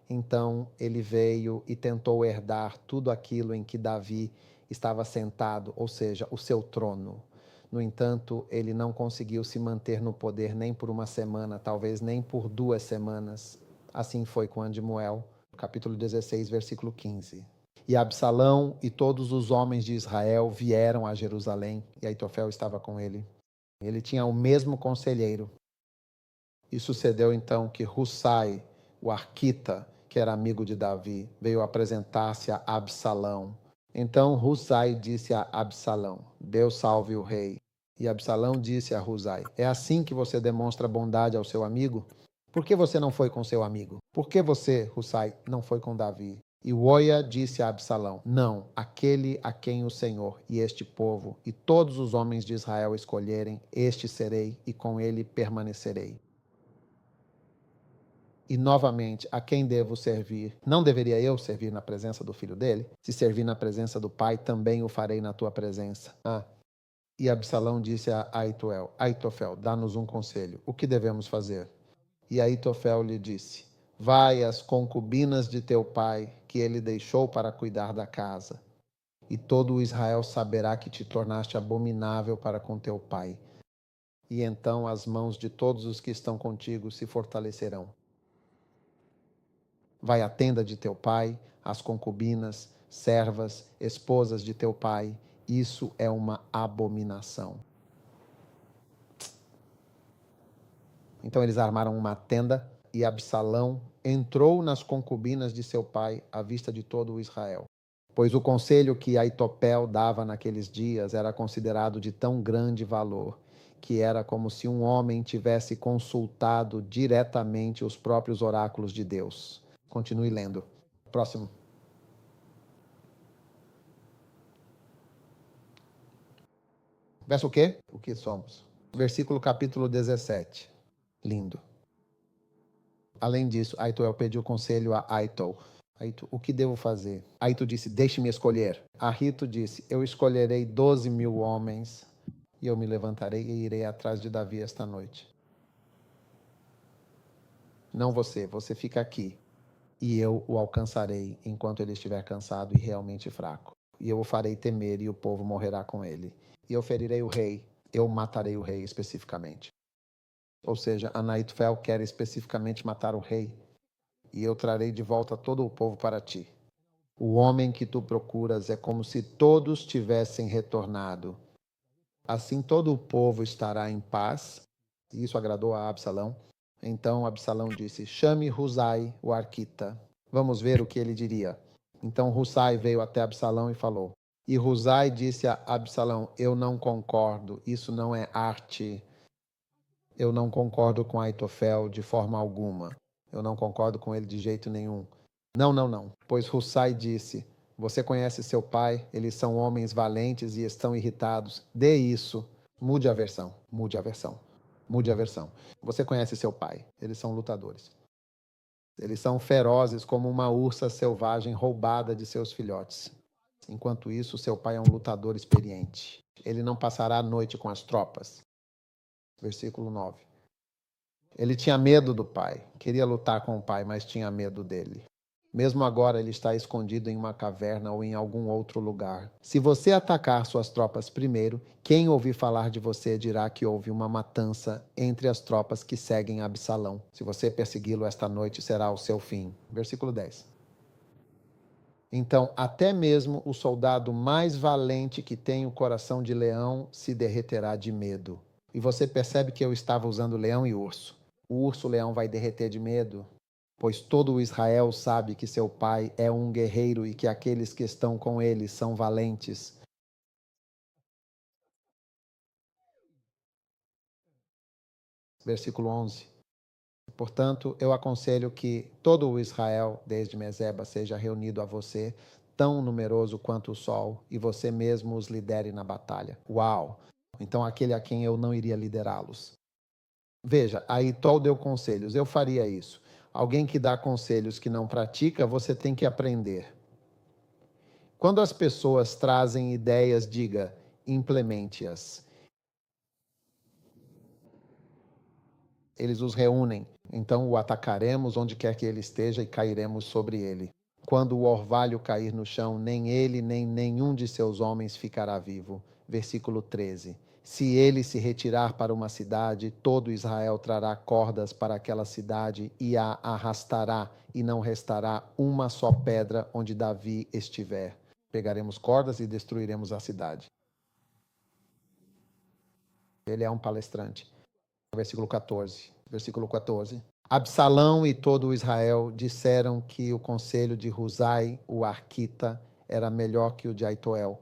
S1: Então ele veio e tentou herdar tudo aquilo em que Davi estava sentado, ou seja, o seu trono. No entanto, ele não conseguiu se manter no poder nem por uma semana, talvez nem por 2 semanas. Assim foi com Andimuel, capítulo 16, versículo 15. E Absalão e todos os homens de Israel vieram a Jerusalém, e Aitofel estava com ele. Ele tinha o mesmo conselheiro. E sucedeu então que Hussai, o arquita, que era amigo de Davi, veio apresentar-se a Absalão. Então Hussai disse a Absalão: Deus salve o rei. E Absalão disse a Hussai: É assim que você demonstra bondade ao seu amigo? Por que você não foi com seu amigo? Por que você, Hussai, não foi com Davi? E Uoia disse a Absalão: Não, aquele a quem o Senhor e este povo e todos os homens de Israel escolherem, este serei e com ele permanecerei. E novamente, a quem devo servir? Não deveria eu servir na presença do filho dele? Se servir na presença do pai, também o farei na tua presença. E Absalão disse a Aitofel, dá-nos um conselho. O que devemos fazer? E Aitofel lhe disse: Vai às concubinas de teu pai, que ele deixou para cuidar da casa. E todo o Israel saberá que te tornaste abominável para com teu pai. E então as mãos de todos os que estão contigo se fortalecerão. Vai à tenda de teu pai, às concubinas, servas, esposas de teu pai. Isso é uma abominação. Então eles armaram uma tenda e Absalão entrou nas concubinas de seu pai à vista de todo o Israel. Pois o conselho que Aitofel dava naqueles dias era considerado de tão grande valor, que era como se um homem tivesse consultado diretamente os próprios oráculos de Deus. Continue lendo. Próximo. Verso o quê? O que somos? Versículo capítulo 17. Lindo. Além disso, Aitofel pediu conselho a Aito. Aito, o que devo fazer? Aito disse, deixe-me escolher. Ahito disse, eu escolherei 12.000 homens e eu me levantarei e irei atrás de Davi esta noite. Não você, você fica aqui e eu o alcançarei enquanto ele estiver cansado e realmente fraco. E eu o farei temer e o povo morrerá com ele. E eu ferirei o rei, eu matarei o rei especificamente. Ou seja, Anaitofel quer especificamente matar o rei, e eu trarei de volta todo o povo para ti. O homem que tu procuras é como se todos tivessem retornado. Assim todo o povo estará em paz. E isso agradou a Absalão. Então Absalão disse: Chame Husai, o arquita. Vamos ver o que ele diria. Então Husai veio até Absalão e falou. E Husai disse a Absalão: Eu não concordo, isso não é arte. Eu não concordo com Aitofel de forma alguma. Eu não concordo com ele de jeito nenhum. Não, não, não. Pois Hussai disse: Você conhece seu pai, eles são homens valentes e estão irritados. Dê isso. Mude a versão, mude a versão, mude a versão. Você conhece seu pai, eles são lutadores. Eles são ferozes como uma ursa selvagem roubada de seus filhotes. Enquanto isso, seu pai é um lutador experiente. Ele não passará a noite com as tropas. Versículo 9. Ele tinha medo do pai, queria lutar com o pai, mas tinha medo dele. Mesmo agora, ele está escondido em uma caverna ou em algum outro lugar. Se você atacar suas tropas primeiro, quem ouvir falar de você dirá que houve uma matança entre as tropas que seguem Absalão. Se você persegui-lo esta noite, será o seu fim. Versículo 10. Então, até mesmo o soldado mais valente que tem o coração de leão se derreterá de medo. E você percebe que eu estava usando leão e urso. O urso-leão vai derreter de medo, pois todo o Israel sabe que seu pai é um guerreiro e que aqueles que estão com ele são valentes. Versículo 11. Portanto, eu aconselho que todo o Israel, desde Meseba, seja reunido a você, tão numeroso quanto o sol, e você mesmo os lidere na batalha. Uau! Então, aquele a quem eu não iria liderá-los. Veja, Aitol deu conselhos, eu faria isso. Alguém que dá conselhos que não pratica, você tem que aprender. Quando as pessoas trazem ideias, diga, implemente-as. Eles os reúnem, então o atacaremos onde quer que ele esteja e cairemos sobre ele. Quando o orvalho cair no chão, nem ele nem nenhum de seus homens ficará vivo. Versículo 13. Se ele se retirar para uma cidade, todo Israel trará cordas para aquela cidade e a arrastará, e não restará uma só pedra onde Davi estiver. Pegaremos cordas e destruiremos a cidade. Ele é um palestrante. Versículo 14. Versículo 14. Absalão e todo o Israel disseram que o conselho de Husai, o arquita, era melhor que o de Aitoel,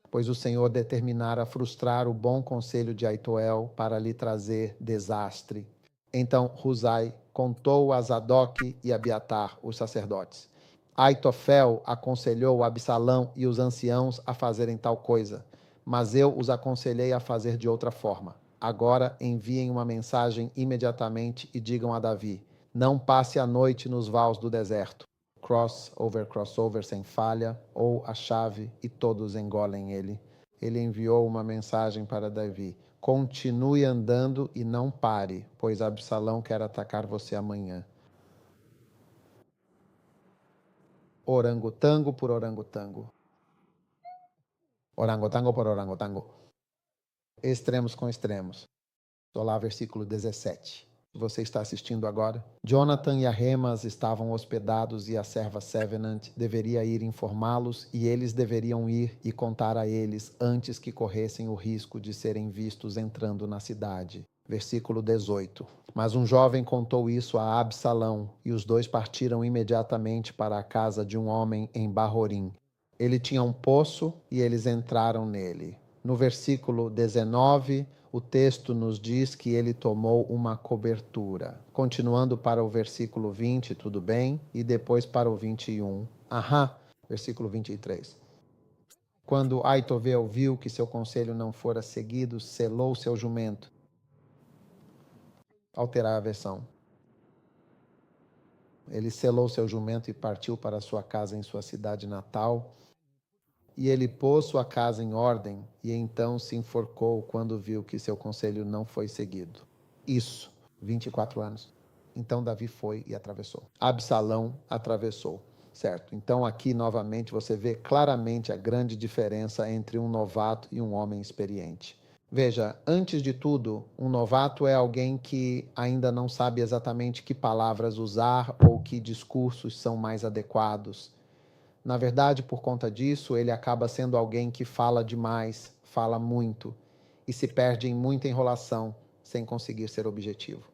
S1: pois o Senhor determinara frustrar o bom conselho de Aitoel para lhe trazer desastre. Então Husai contou a Zadok e Abiatar, os sacerdotes. Aitofel aconselhou Absalão e os anciãos a fazerem tal coisa, mas eu os aconselhei a fazer de outra forma. Agora enviem uma mensagem imediatamente e digam a Davi: não passe a noite nos vales do deserto. Crossover sem falha, ou a chave, e todos engolem ele. Ele enviou uma mensagem para Davi: continue andando e não pare, pois Absalão quer atacar você amanhã. Orangotango por orangotango. Orangotango por orangotango. Extremos com extremos. Estou lá, versículo 17. Você está assistindo agora? Jonathan e a Remas estavam hospedados e a serva Sevenant deveria ir informá-los e eles deveriam ir e contar a eles antes que corressem o risco de serem vistos entrando na cidade. Versículo 18. Mas um jovem contou isso a Absalão e os dois partiram imediatamente para a casa de um homem em Bahorim. Ele tinha um poço e eles entraram nele. No versículo 19, o texto nos diz que ele tomou uma cobertura. Continuando para o versículo 20, tudo bem? E depois para o 21. Versículo 23. Quando Aitovel viu que seu conselho não fora seguido, selou seu jumento. Alterar a versão. Ele selou seu jumento e partiu para sua casa em sua cidade natal. E ele pôs sua casa em ordem, e então se enforcou quando viu que seu conselho não foi seguido. Isso, 24 anos. Então Davi foi e atravessou. Absalão atravessou, certo? Então aqui novamente você vê claramente a grande diferença entre um novato e um homem experiente. Veja, antes de tudo, um novato é alguém que ainda não sabe exatamente que palavras usar ou que discursos são mais adequados. Na verdade, por conta disso, ele acaba sendo alguém que fala demais, fala muito e se perde em muita enrolação sem conseguir ser objetivo.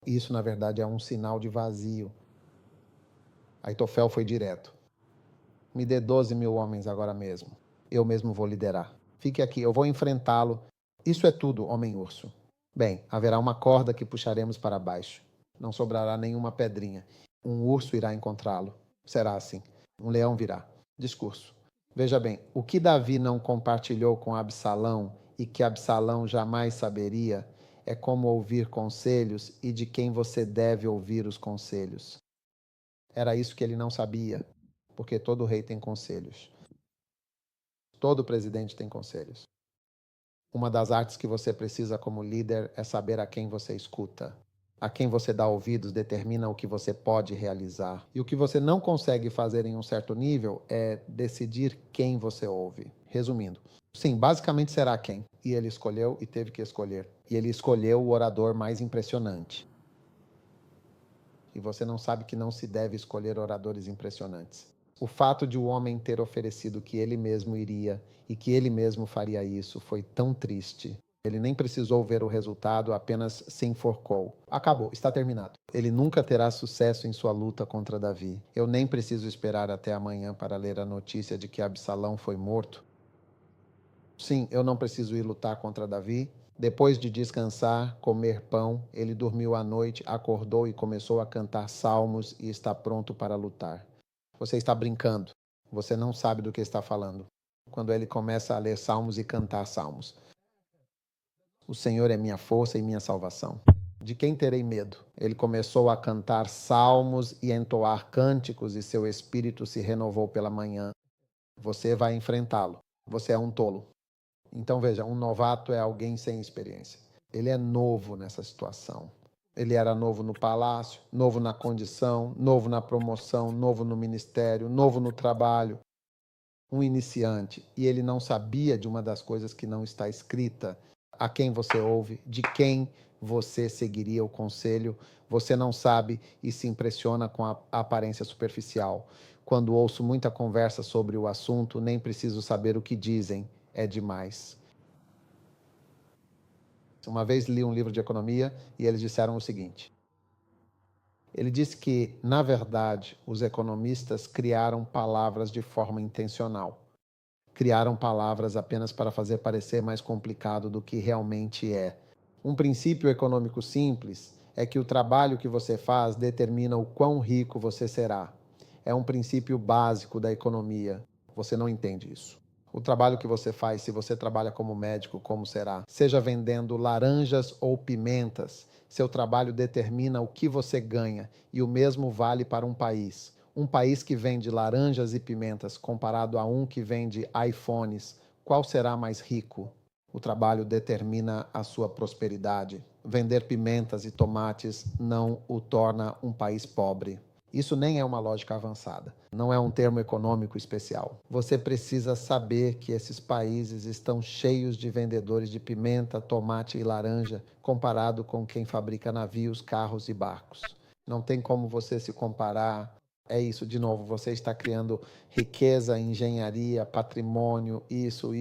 S1: Isso, na verdade, é um sinal de vazio. Aitofel foi direto. Me dê 12 mil homens agora mesmo. Eu mesmo vou liderar. Fique aqui, eu vou enfrentá-lo. Isso é tudo, homem-urso. Bem, haverá uma corda que puxaremos para baixo. Não sobrará nenhuma pedrinha. Um urso irá encontrá-lo. Será assim. Um leão virá. Discurso. Veja bem, o que Davi não compartilhou com Absalão e que Absalão jamais saberia é como ouvir conselhos e de quem você deve ouvir os conselhos. Era isso que ele não sabia, porque todo rei tem conselhos. Todo presidente tem conselhos. Uma das artes que você precisa como líder é saber a quem você escuta. A quem você dá ouvidos determina o que você pode realizar. E o que você não consegue fazer em um certo nível é decidir quem você ouve. Resumindo, sim, basicamente será quem. E ele escolheu e teve que escolher. E ele escolheu o orador mais impressionante. E você não sabe que não se deve escolher oradores impressionantes. O fato de o homem ter oferecido que ele mesmo iria e que ele mesmo faria isso foi tão triste. Ele nem precisou ver o resultado, apenas se enforcou. Acabou, está terminado. Ele nunca terá sucesso em sua luta contra Davi. Eu nem preciso esperar até amanhã para ler a notícia de que Absalão foi morto. Sim, eu não preciso ir lutar contra Davi. Depois de descansar, comer pão, ele dormiu à noite, acordou e começou a cantar salmos e está pronto para lutar. Você está brincando. Você não sabe do que está falando. Quando ele começa a ler salmos e cantar salmos. O Senhor é minha força e minha salvação. De quem terei medo? Ele começou a cantar salmos e entoar cânticos e seu espírito se renovou pela manhã. Você vai enfrentá-lo. Você é um tolo. Então veja, um novato é alguém sem experiência. Ele é novo nessa situação. Ele era novo no palácio, novo na condição, novo na promoção, novo no ministério, novo no trabalho. Um iniciante. E ele não sabia de uma das coisas que não está escrita. A quem você ouve, de quem você seguiria o conselho. Você não sabe e se impressiona com a aparência superficial. Quando ouço muita conversa sobre o assunto, nem preciso saber o que dizem. É demais. Uma vez li um livro de economia e eles disseram o seguinte. Ele disse que, na verdade, os economistas criaram palavras de forma intencional. Criaram palavras apenas para fazer parecer mais complicado do que realmente é. Um princípio econômico simples é que o trabalho que você faz determina o quão rico você será. É um princípio básico da economia. Você não entende isso. O trabalho que você faz, se você trabalha como médico, como será? Seja vendendo laranjas ou pimentas, seu trabalho determina o que você ganha, e o mesmo vale para um país. Um país que vende laranjas e pimentas comparado a um que vende iPhones, qual será mais rico? O trabalho determina a sua prosperidade. Vender pimentas e tomates não o torna um país pobre. Isso nem é uma lógica avançada. Não é um termo econômico especial. Você precisa saber que esses países estão cheios de vendedores de pimenta, tomate e laranja, comparado com quem fabrica navios, carros e barcos. Não tem como você se comparar. É isso, de novo, você está criando riqueza, engenharia, patrimônio, isso,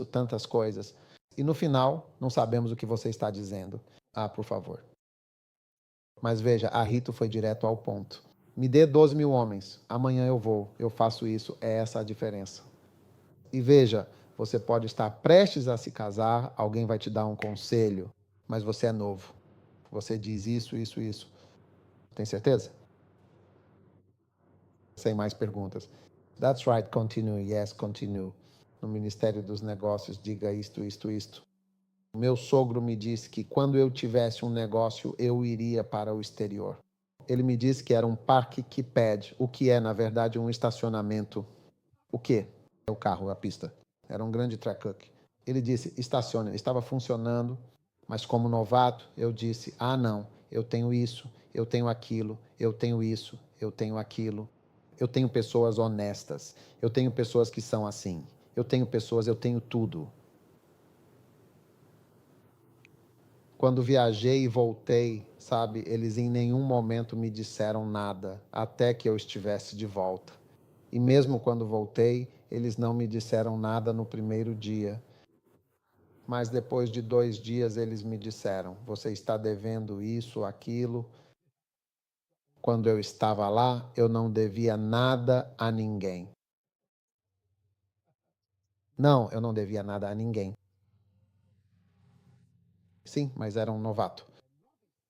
S1: tantas coisas. E no final, não sabemos o que você está dizendo. Ah, por favor. Mas veja, a Rito foi direto ao ponto. Me dê 12 mil homens. Amanhã eu vou. Eu faço isso. É essa a diferença. E veja, você pode estar prestes a se casar, alguém vai te dar um conselho, mas você é novo. Você diz isso. Tem certeza? Sem mais perguntas. That's right, continue. Yes, continue. No Ministério dos Negócios, diga isto. O meu sogro me disse que quando eu tivesse um negócio, eu iria para o exterior. Ele me disse que era um parque que pede, o que é, na verdade, um estacionamento. O quê? É o carro, a pista. Era um grande truck. Ele disse, estacione. Estava funcionando, mas como novato, eu disse, ah, não, eu tenho isso, eu tenho aquilo, eu tenho isso, eu tenho aquilo. Eu tenho pessoas honestas, eu tenho pessoas que são assim, eu tenho tudo. Quando viajei e voltei, sabe, eles em nenhum momento me disseram nada, até que eu estivesse de volta. E mesmo quando voltei, eles não me disseram nada no primeiro dia. Mas depois de 2 dias eles me disseram, você está devendo isso, aquilo. Quando eu estava lá, eu não devia nada a ninguém. Não, eu não devia nada a ninguém. Sim, mas era um novato.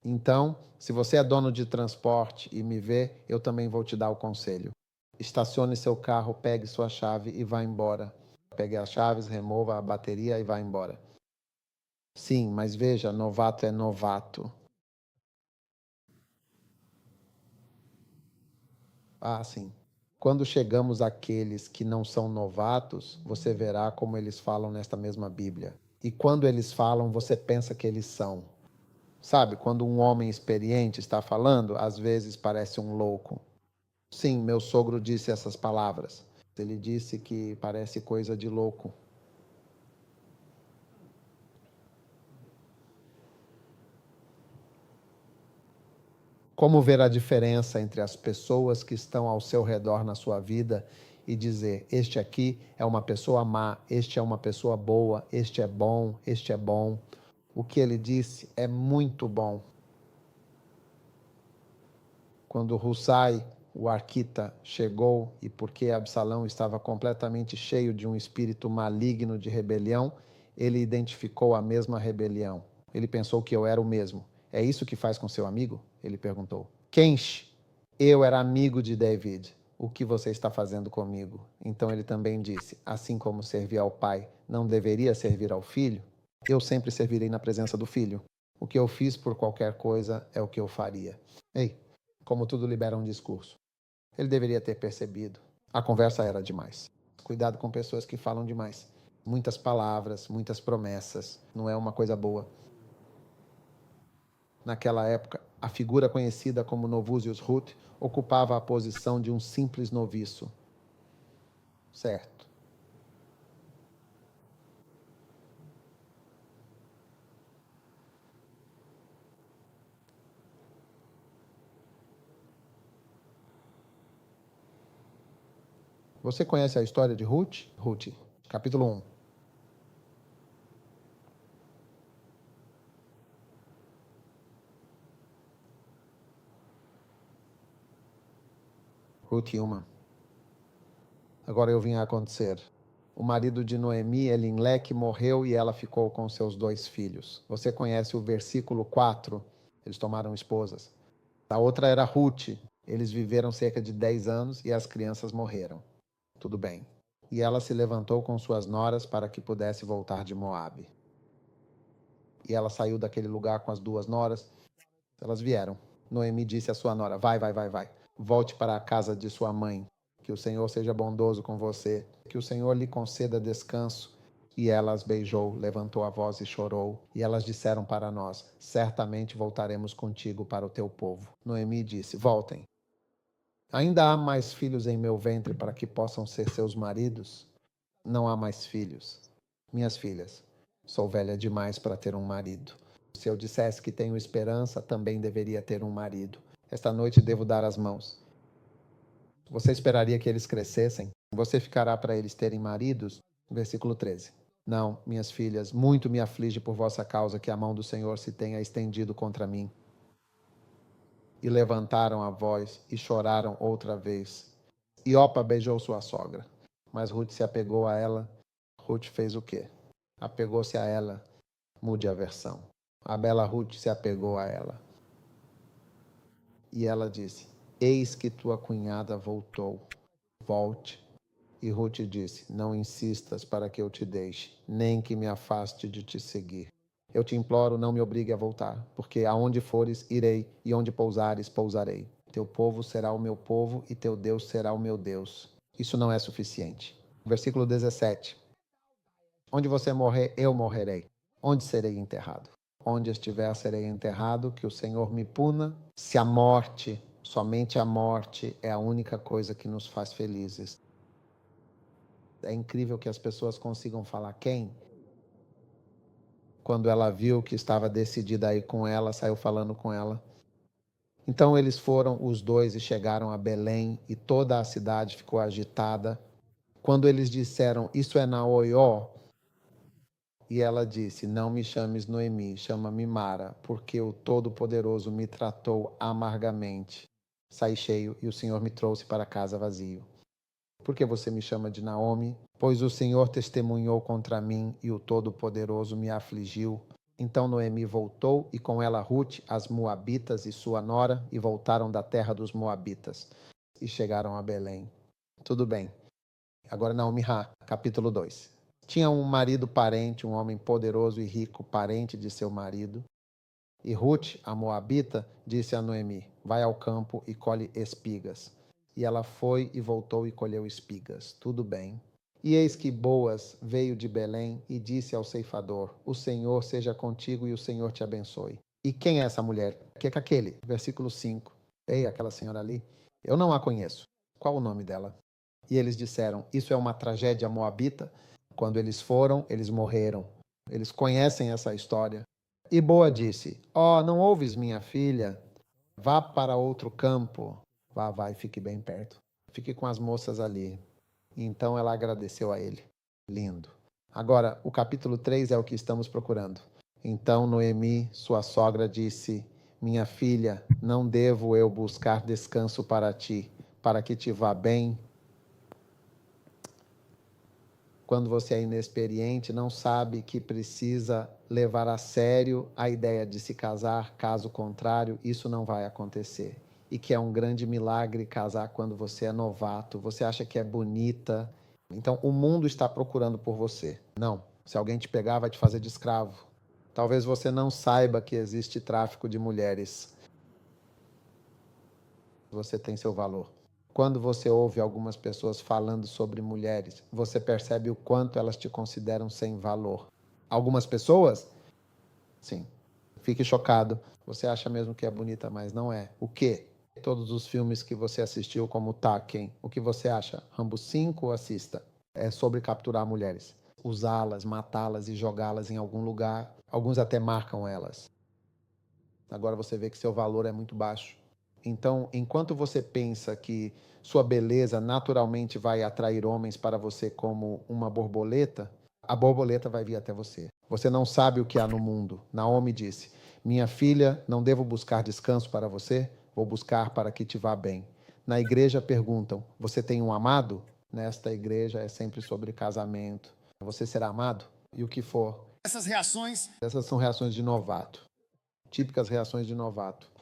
S1: Então, se você é dono de transporte e me vê, eu também vou te dar o conselho. Estacione seu carro, pegue sua chave e vá embora. Pegue as chaves, remova a bateria e vá embora. Sim, mas veja, novato é novato. Ah, sim. Quando chegamos àqueles que não são novatos, você verá como eles falam nesta mesma Bíblia. E quando eles falam, você pensa que eles são. Sabe, quando um homem experiente está falando, às vezes parece um louco. Sim, meu sogro disse essas palavras. Ele disse que parece coisa de louco. Como ver a diferença entre as pessoas que estão ao seu redor na sua vida e dizer: este aqui é uma pessoa má, este é uma pessoa boa, este é bom, este é bom. O que ele disse é muito bom. Quando Hussai, o arquita, chegou e porque Absalão estava completamente cheio de um espírito maligno de rebelião, ele identificou a mesma rebelião. Ele pensou que eu era o mesmo. É isso que faz com seu amigo? Ele perguntou. Kensh, eu era amigo de David. O que você está fazendo comigo? Então ele também disse: assim como servi ao pai, não deveria servir ao filho? Eu sempre servirei na presença do filho. O que eu fiz por qualquer coisa é o que eu faria. Ei, como tudo libera um discurso. Ele deveria ter percebido. A conversa era demais. Cuidado com pessoas que falam demais. Muitas palavras, muitas promessas. Não é uma coisa boa. Naquela época, a figura conhecida como Novusius Ruth ocupava a posição de um simples noviço. Certo. Você conhece a história de Ruth? Ruth, capítulo 1. Ruth 1. Agora eu vim a acontecer. O marido de Noemi, Elimelec, morreu e ela ficou com seus 2 filhos. Você conhece o versículo 4? Eles tomaram esposas. A outra era Ruth. Eles viveram cerca de 10 anos e as crianças morreram. Tudo bem. E ela se levantou com suas noras para que pudesse voltar de Moabe. E ela saiu daquele lugar com as 2 noras. Elas vieram. Noemi disse à sua nora: vai, vai, vai, vai. Volte para a casa de sua mãe. Que o Senhor seja bondoso com você. Que o Senhor lhe conceda descanso. E ela as beijou, levantou a voz e chorou. E elas disseram para nós: certamente voltaremos contigo para o teu povo. Noemi disse: voltem. Ainda há mais filhos em meu ventre para que possam ser seus maridos? Não há mais filhos. Minhas filhas, sou velha demais para ter um marido. Se eu dissesse que tenho esperança, também deveria ter um marido. Esta noite devo dar as mãos. Você esperaria que eles crescessem? Você ficará para eles terem maridos? Versículo 13. Não, minhas filhas, muito me aflige por vossa causa que a mão do Senhor se tenha estendido contra mim. E levantaram a voz e choraram outra vez. E Opa beijou sua sogra. Mas Ruth se apegou a ela. Ruth fez o quê? Apegou-se a ela. Mude a versão. A bela Ruth se apegou a ela. E ela disse: eis que tua cunhada voltou. Volte. E Ruth disse: não insistas para que eu te deixe, nem que me afaste de te seguir. Eu te imploro, não me obrigue a voltar, porque aonde fores, irei, e onde pousares, pousarei. Teu povo será o meu povo, e teu Deus será o meu Deus. Isso não é suficiente. Versículo 17. Onde você morrer, eu morrerei. Onde serei enterrado? Onde estiver, serei enterrado, que o Senhor me puna. Se a morte, somente a morte, é a única coisa que nos faz felizes. É incrível que as pessoas consigam falar quem? Quando ela viu que estava decidida a ir com ela, saiu falando com ela. Então eles foram os dois e chegaram a Belém, e toda a cidade ficou agitada. Quando eles disseram: isso é Naoió, e ela disse: não me chames Noemi, chama-me Mara, porque o Todo-Poderoso me tratou amargamente. Saí cheio e o Senhor me trouxe para casa vazio. Por que você me chama de Naomi? Pois o Senhor testemunhou contra mim e o Todo-Poderoso me afligiu. Então Noemi voltou e com ela Ruth, as Moabitas e sua nora, e voltaram da terra dos Moabitas e chegaram a Belém. Tudo bem. Agora Naomi Ra, capítulo 2. Tinha um marido parente, um homem poderoso e rico, parente de seu marido. E Ruth, a moabita, disse a Noemi: vai ao campo e colhe espigas. E ela foi e voltou e colheu espigas. Tudo bem. E eis que Boaz veio de Belém e disse ao ceifador: o Senhor seja contigo e o Senhor te abençoe. E quem é essa mulher? Que é aquele? Versículo 5. Ei, aquela senhora ali? Eu não a conheço. Qual o nome dela? E eles disseram: isso é uma tragédia moabita? Quando eles foram, eles morreram. Eles conhecem essa história. E Boa disse: ó, não ouves, minha filha? Vá para outro campo. Vá, fique bem perto. Fique com as moças ali. Então ela agradeceu a ele. Lindo. Agora, o capítulo 3 é o que estamos procurando. Então Noemi, sua sogra, disse: minha filha, não devo eu buscar descanso para ti, para que te vá bem? Quando você é inexperiente, não sabe que precisa levar a sério a ideia de se casar, caso contrário, isso não vai acontecer. E que é um grande milagre casar quando você é novato, você acha que é bonita. Então, o mundo está procurando por você. Não. Se alguém te pegar, vai te fazer de escravo. Talvez você não saiba que existe tráfico de mulheres. Você tem seu valor. Quando você ouve algumas pessoas falando sobre mulheres, você percebe o quanto elas te consideram sem valor. Algumas pessoas, sim, fique chocado. Você acha mesmo que é bonita, mas não é. O quê? Todos os filmes que você assistiu, como Taken, o que você acha? Rambo 5 ou assista? É sobre capturar mulheres. Usá-las, matá-las e jogá-las em algum lugar. Alguns até marcam elas. Agora você vê que seu valor é muito baixo. Então, enquanto você pensa que sua beleza naturalmente vai atrair homens para você como uma borboleta, a borboleta vai vir até você. Você não sabe o que há no mundo. Naomi disse: minha filha, não devo buscar descanso para você? Vou buscar para que te vá bem. Na igreja perguntam: você tem um amado? Nesta igreja é sempre sobre casamento. Você será amado? E o que for. Essas são reações de novato. Típicas reações de novato.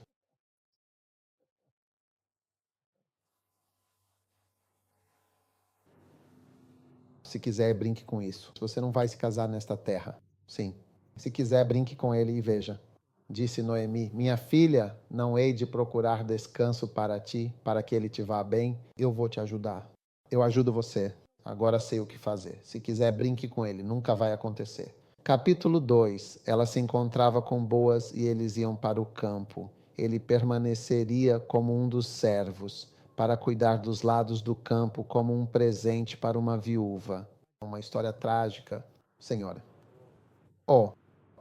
S1: Se quiser, brinque com isso. Você não vai se casar nesta terra. Sim. Se quiser, brinque com ele e veja. Disse Noemi: minha filha, não hei de procurar descanso para ti, para que ele te vá bem. Eu vou te ajudar. Eu ajudo você. Agora sei o que fazer. Se quiser, brinque com ele. Nunca vai acontecer. Capítulo 2. Ela se encontrava com Boaz e eles iam para o campo. Ele permaneceria como um dos servos, para cuidar dos lados do campo como um presente para uma viúva. Uma história trágica, senhora.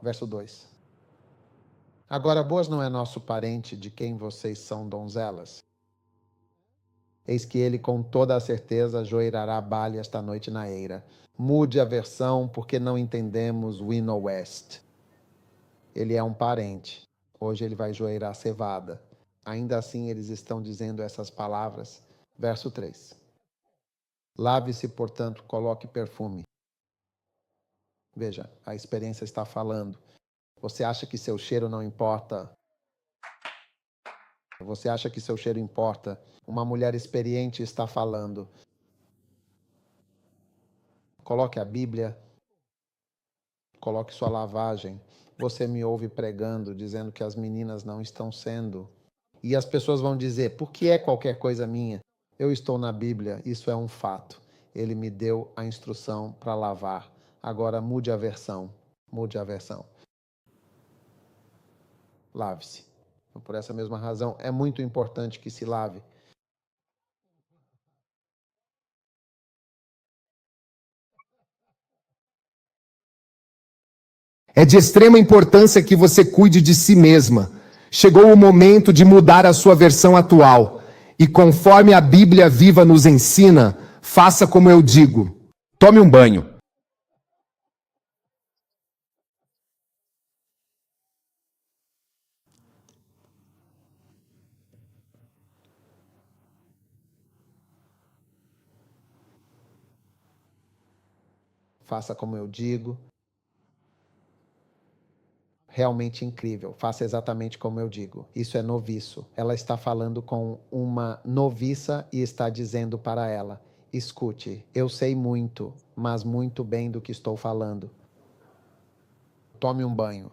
S1: Verso 2. Agora Boaz não é nosso parente de quem vocês são donzelas? Eis que ele com toda a certeza ajoelhará Bale esta noite na eira. Mude a versão, porque não entendemos Winnow West. Ele é um parente. Hoje ele vai joeirar a cevada. Ainda assim eles estão dizendo essas palavras. Verso 3. Lave-se, portanto, coloque perfume. Veja, a experiência está falando. Você acha que seu cheiro não importa? Você acha que seu cheiro importa? Uma mulher experiente está falando. Coloque a Bíblia, coloque sua lavagem. Você me ouve pregando, dizendo que as meninas não estão sendo. E as pessoas vão dizer: por que é qualquer coisa minha? Eu estou na Bíblia, isso é um fato. Ele me deu a instrução para lavar. Agora mude a versão. Mude a versão. Lave-se. Por essa mesma razão, é muito importante que se lave.
S2: É de extrema importância que você cuide de si mesma. Chegou o momento de mudar a sua versão atual. E conforme a Bíblia viva nos ensina, faça como eu digo. Tome um banho.
S1: Faça como eu digo. Realmente incrível. Faça exatamente como eu digo. Isso é noviço. Ela está falando com uma noviça e está dizendo para ela: Escute, eu sei muito, mas muito bem do que estou falando. Tome um banho.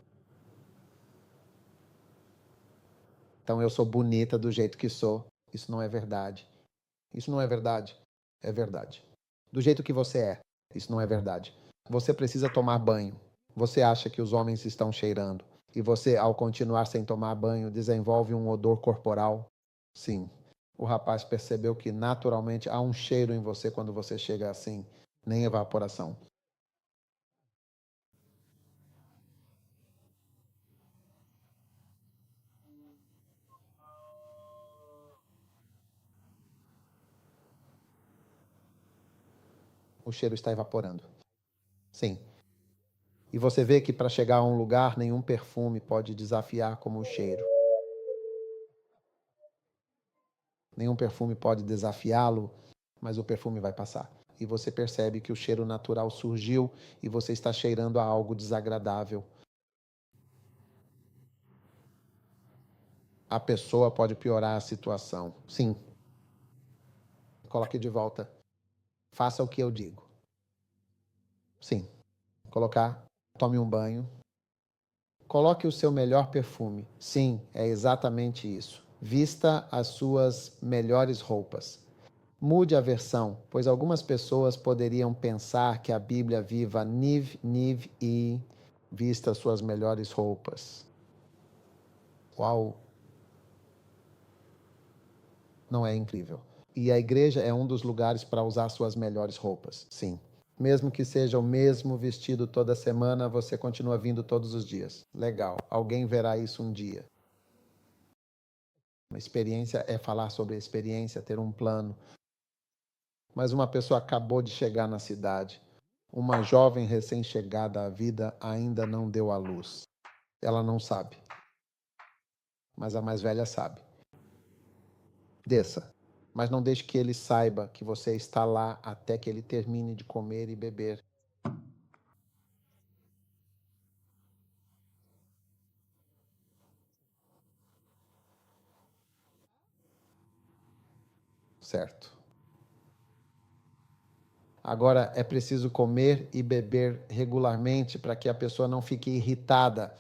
S1: Então eu sou bonita do jeito que sou. Isso não é verdade. Isso não é verdade. É verdade. Do jeito que você é. Isso não é verdade. Você precisa tomar banho. Você acha que os homens estão cheirando. E você, ao continuar sem tomar banho, desenvolve um odor corporal? Sim. O rapaz percebeu que naturalmente há um cheiro em você quando você chega assim. Nem evaporação. O cheiro está evaporando. Sim. E você vê que para chegar a um lugar, nenhum perfume pode desafiar como o cheiro. Nenhum perfume pode desafiá-lo, mas o perfume vai passar. E você percebe que o cheiro natural surgiu e você está cheirando a algo desagradável. A pessoa pode piorar a situação. Sim. Coloque de volta. Faça o que eu digo. Sim. Colocar. Tome um banho. Coloque o seu melhor perfume. Sim, é exatamente isso. Vista as suas melhores roupas. Mude a versão, pois algumas pessoas poderiam pensar que a Bíblia viva Niv, Niv e vista suas melhores roupas. Uau! Não é incrível? E a igreja é um dos lugares para usar suas melhores roupas. Sim. Mesmo que seja o mesmo vestido toda semana, você continua vindo todos os dias. Legal. Alguém verá isso um dia. Uma experiência é falar sobre a experiência, ter um plano. Mas uma pessoa acabou de chegar na cidade. Uma jovem recém-chegada à vida ainda não deu à luz. Ela não sabe. Mas a mais velha sabe. Desça. Mas não deixe que ele saiba que você está lá até que ele termine de comer e beber. Certo. Agora é preciso comer e beber regularmente para que a pessoa não fique irritada.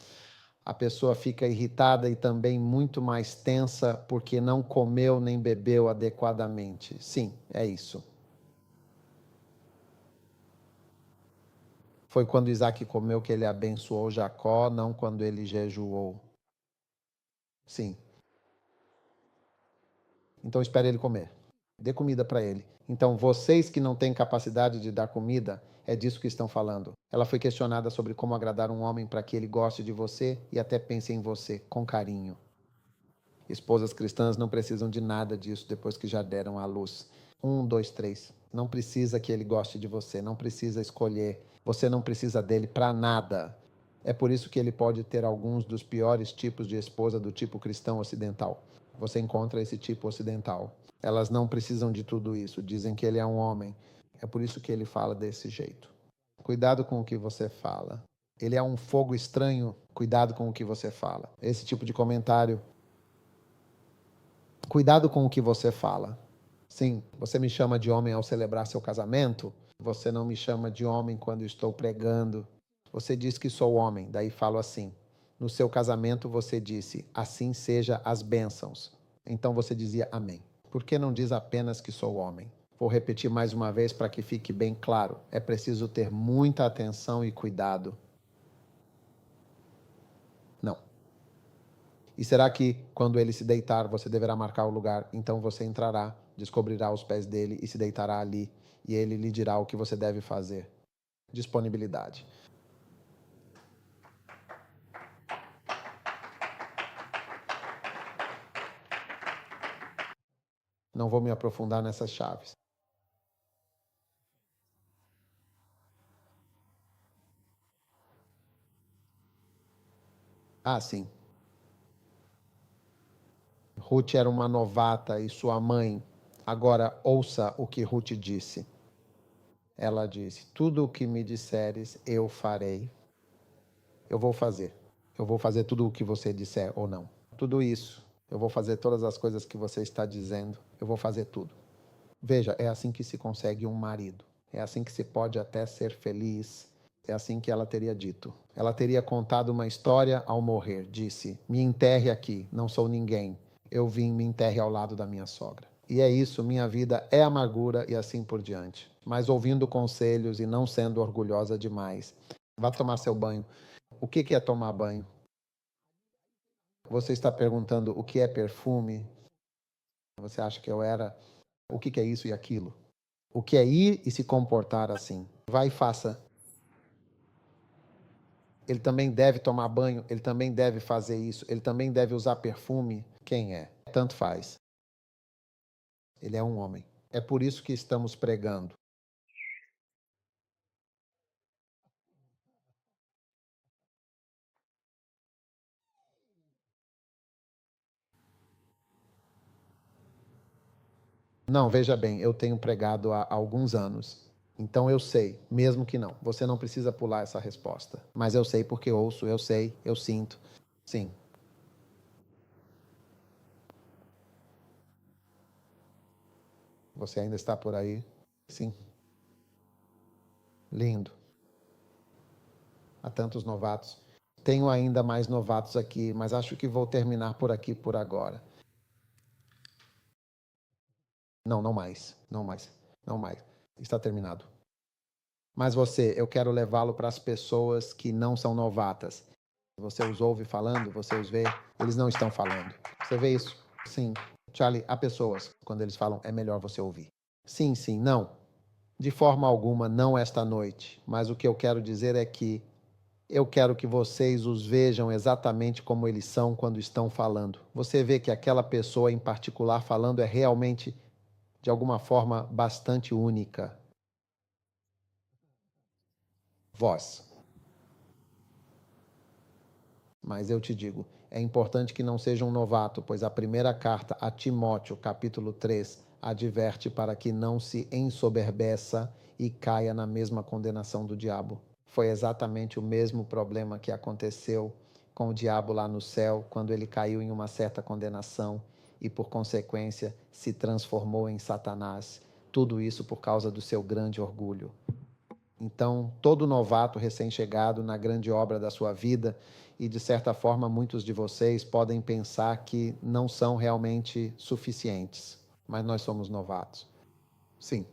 S1: A pessoa fica irritada e também muito mais tensa porque não comeu nem bebeu adequadamente. Sim, é isso. Foi quando Isaac comeu que ele abençoou Jacó, não quando ele jejuou. Sim. Então espere ele comer. Dê comida para ele. Então, vocês que não têm capacidade de dar comida, é disso que estão falando. Ela foi questionada sobre como agradar um homem para que ele goste de você e até pense em você com carinho. Esposas cristãs não precisam de nada disso depois que já deram à luz. 1, 2, 3. Não precisa que ele goste de você, não precisa escolher. Você não precisa dele para nada. É por isso que ele pode ter alguns dos piores tipos de esposa do tipo cristão ocidental. Você encontra esse tipo ocidental. Elas não precisam de tudo isso. Dizem que ele é um homem. É por isso que ele fala desse jeito. Cuidado com o que você fala. Ele é um fogo estranho. Cuidado com o que você fala. Esse tipo de comentário. Cuidado com o que você fala. Sim, você me chama de homem ao celebrar seu casamento? Você não me chama de homem quando estou pregando. Você diz que sou homem, daí falo assim. No seu casamento você disse, assim seja as bênçãos. Então você dizia amém. Por que não diz apenas que sou homem? Vou repetir mais uma vez para que fique bem claro. É preciso ter muita atenção e cuidado. Não. E será que, quando ele se deitar, você deverá marcar o lugar? Então você entrará, descobrirá os pés dele e se deitará ali, e ele lhe dirá o que você deve fazer. Disponibilidade. Não vou me aprofundar nessas chaves. Ah, sim. Ruth era uma novata e sua mãe. Agora ouça o que Ruth disse. Ela disse: tudo o que me disseres, eu farei. Eu vou fazer. Eu vou fazer tudo o que você disser ou não. Tudo isso. Eu vou fazer todas as coisas que você está dizendo. Eu vou fazer tudo. Veja, é assim que se consegue um marido. É assim que se pode até ser feliz. É assim que ela teria dito. Ela teria contado uma história ao morrer. Disse: me enterre aqui, não sou ninguém. Eu vim, me enterre ao lado da minha sogra. E é isso, minha vida é amargura e assim por diante. Mas ouvindo conselhos e não sendo orgulhosa demais. Vá tomar seu banho. O que é tomar banho? Você está perguntando o que é perfume? Você acha que eu era? O que é isso e aquilo? O que é ir e se comportar assim? Vai e faça. Ele também deve tomar banho, ele também deve fazer isso, ele também deve usar perfume. Quem é? Tanto faz. Ele é um homem. É por isso que estamos pregando. Não, veja bem, eu tenho pregado há alguns anos. Então eu sei, mesmo que não. Você não precisa pular essa resposta. Mas eu sei porque ouço, eu sei, eu sinto. Sim. Você ainda está por aí? Sim. Lindo. Há tantos novatos. Tenho ainda mais novatos aqui, mas acho que vou terminar por aqui por agora. Não, não mais. Não mais. Não mais. Está terminado. Mas você, eu quero levá-lo para as pessoas que não são novatas. Você os ouve falando, você os vê, eles não estão falando. Você vê isso? Sim. Charlie, há pessoas, quando eles falam, é melhor você ouvir. Sim, sim, não. De forma alguma, não esta noite. Mas o que eu quero dizer é que eu quero que vocês os vejam exatamente como eles são quando estão falando. Você vê que aquela pessoa em particular falando é realmente, de alguma forma, bastante única. Voz. Mas eu te digo, é importante que não seja um novato, pois a primeira carta a Timóteo, capítulo 3, adverte para que não se ensoberbeça e caia na mesma condenação do diabo. Foi exatamente o mesmo problema que aconteceu com o diabo lá no céu, quando ele caiu em uma certa condenação e, por consequência, se transformou em Satanás. Tudo isso por causa do seu grande orgulho. Então, todo novato recém-chegado na grande obra da sua vida, e de certa forma muitos de vocês podem pensar que não são realmente suficientes, mas nós somos novatos. Sim,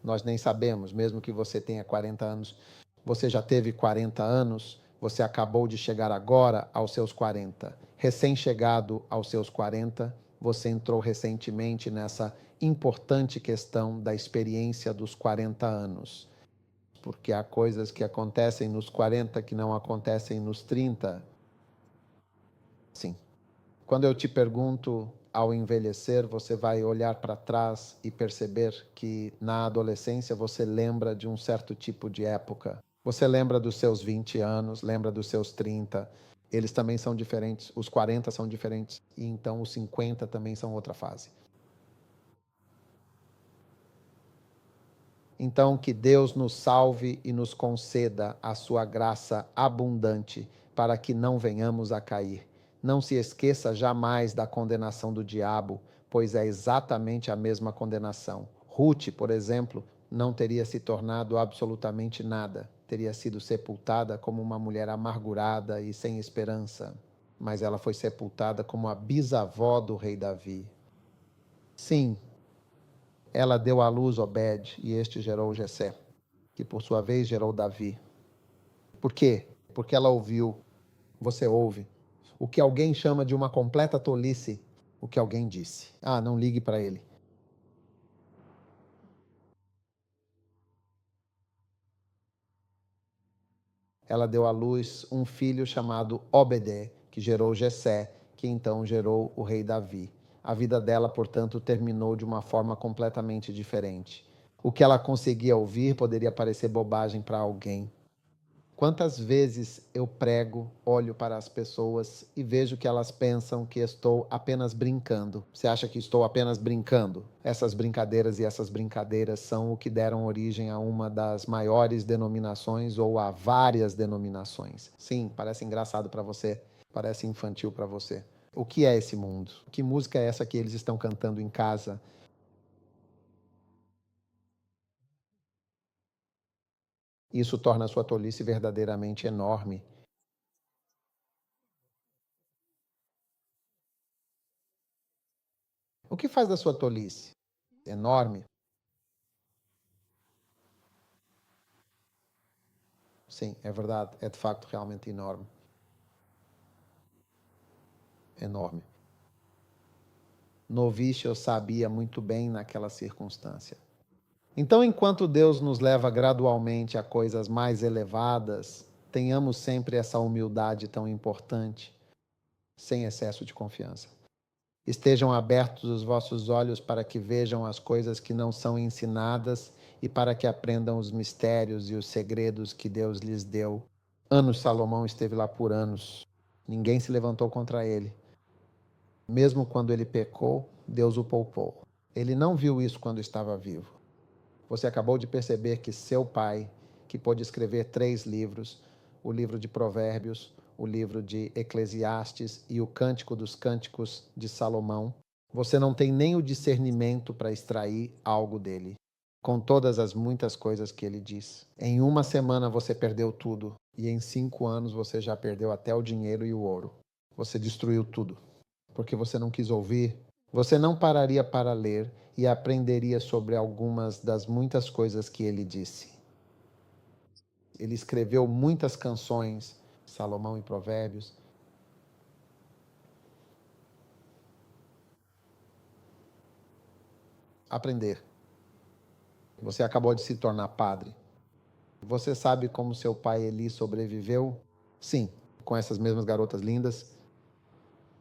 S1: nós nem sabemos, mesmo que você tenha 40 anos, você já teve 40 anos, você acabou de chegar agora aos seus 40. Recém-chegado aos seus 40, você entrou recentemente nessa importante questão da experiência dos 40 anos, porque há coisas que acontecem nos 40 que não acontecem nos 30. Sim. Quando eu te pergunto, ao envelhecer, você vai olhar para trás e perceber que na adolescência você lembra de um certo tipo de época. Você lembra dos seus 20 anos, lembra dos seus 30. Eles também são diferentes. Os 40 são diferentes. E então os 50 também são outra fase. Então, que Deus nos salve e nos conceda a sua graça abundante para que não venhamos a cair. Não se esqueça jamais da condenação do diabo, pois é exatamente a mesma condenação. Ruth, por exemplo, não teria se tornado absolutamente nada. Teria sido sepultada como uma mulher amargurada e sem esperança. Mas ela foi sepultada como a bisavó do rei Davi. Sim, ela deu à luz Obed, e este gerou Jessé, que por sua vez gerou Davi. Por quê? Porque ela ouviu, você ouve, o que alguém chama de uma completa tolice, o que alguém disse. Ah, não ligue para ele. Ela deu à luz um filho chamado Obedé, que gerou Jessé, que então gerou o rei Davi. A vida dela, portanto, terminou de uma forma completamente diferente. O que ela conseguia ouvir poderia parecer bobagem para alguém. Quantas vezes eu prego, olho para as pessoas e vejo que elas pensam que estou apenas brincando. Você acha que estou apenas brincando? Essas brincadeiras são o que deram origem a uma das maiores denominações ou a várias denominações. Sim, parece engraçado para você, parece infantil para você. O que é esse mundo? Que música é essa que eles estão cantando em casa? Isso torna a sua tolice verdadeiramente enorme. O que faz da sua tolice enorme? Sim, é verdade, é de facto realmente enorme. Enorme. Novicio sabia muito bem naquela circunstância. Então, enquanto Deus nos leva gradualmente a coisas mais elevadas, tenhamos sempre essa humildade tão importante, sem excesso de confiança. Estejam abertos os vossos olhos para que vejam as coisas que não são ensinadas e para que aprendam os mistérios e os segredos que Deus lhes deu. Anos Salomão esteve lá por anos. Ninguém se levantou contra ele. Mesmo quando ele pecou, Deus o poupou. Ele não viu isso quando estava vivo. Você acabou de perceber que seu pai, que pôde escrever 3 livros, o livro de Provérbios, o livro de Eclesiastes e o Cântico dos Cânticos de Salomão, você não tem nem o discernimento para extrair algo dele, com todas as muitas coisas que ele diz. Em uma semana você perdeu tudo, e em 5 anos você já perdeu até o dinheiro e o ouro. Você destruiu tudo, porque você não quis ouvir. Você não pararia para ler e aprenderia sobre algumas das muitas coisas que ele disse. Ele escreveu muitas canções, Salomão e Provérbios. Aprender. Você acabou de se tornar padre. Você sabe como seu pai Eli sobreviveu? Sim. Com essas mesmas garotas lindas?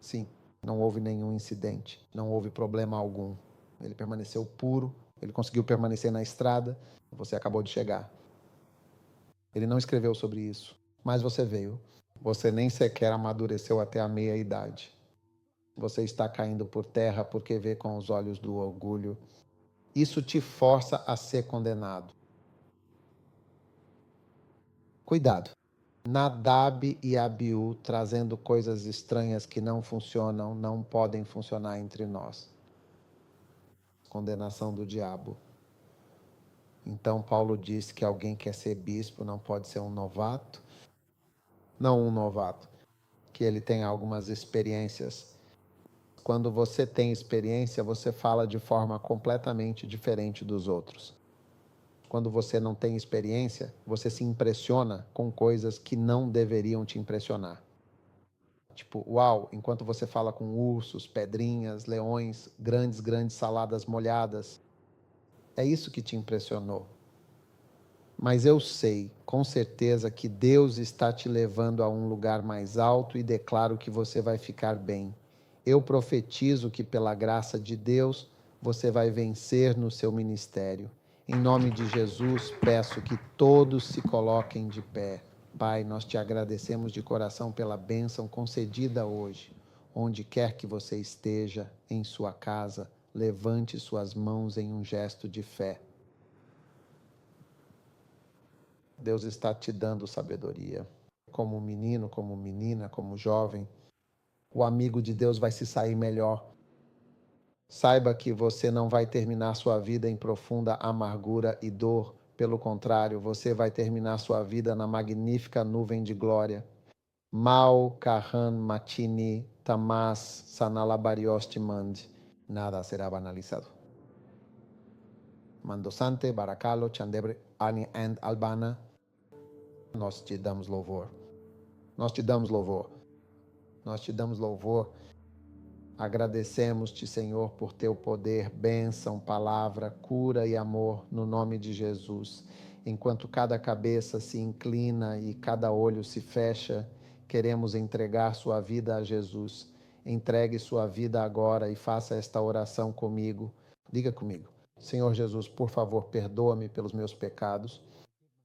S1: Sim. Não houve nenhum incidente, não houve problema algum. Ele permaneceu puro, ele conseguiu permanecer na estrada. Você acabou de chegar. Ele não escreveu sobre isso, mas você veio. Você nem sequer amadureceu até a meia-idade. Você está caindo por terra porque vê com os olhos do orgulho. Isso te força a ser condenado. Cuidado. Nadab e Abiú trazendo coisas estranhas que não funcionam, não podem funcionar entre nós. Condenação do diabo. Então Paulo disse que alguém que quer ser bispo não pode ser um novato. Não um novato, que ele tenha algumas experiências. Quando você tem experiência, você fala de forma completamente diferente dos outros. Quando você não tem experiência, você se impressiona com coisas que não deveriam te impressionar. Tipo, uau, enquanto você fala com ursos, pedrinhas, leões, grandes saladas molhadas. É isso que te impressionou. Mas eu sei, com certeza, que Deus está te levando a um lugar mais alto e declaro que você vai ficar bem. Eu profetizo que, pela graça de Deus, você vai vencer no seu ministério. Em nome de Jesus, peço que todos se coloquem de pé. Pai, nós te agradecemos de coração pela bênção concedida hoje. Onde quer que você esteja, em sua casa, levante suas mãos em um gesto de fé. Deus está te dando sabedoria. Como menino, como menina, como jovem, o amigo de Deus vai se sair melhor. Saiba que você não vai terminar sua vida em profunda amargura e dor. Pelo contrário, você vai terminar sua vida na magnífica nuvem de glória. Mal Kahan Matini Tamas Sanalabariostiman. Nada será banalizado. Mandosante, Baracalo, Chandebre, Ani and Albana. Nós te damos louvor. Nós te damos louvor. Nós te damos louvor. Agradecemos-te, Senhor, por teu poder, bênção, palavra, cura e amor, no nome de Jesus. Enquanto cada cabeça se inclina e cada olho se fecha, queremos entregar sua vida a Jesus. Entregue sua vida agora e faça esta oração comigo. Diga comigo. Senhor Jesus, por favor, perdoa-me pelos meus pecados.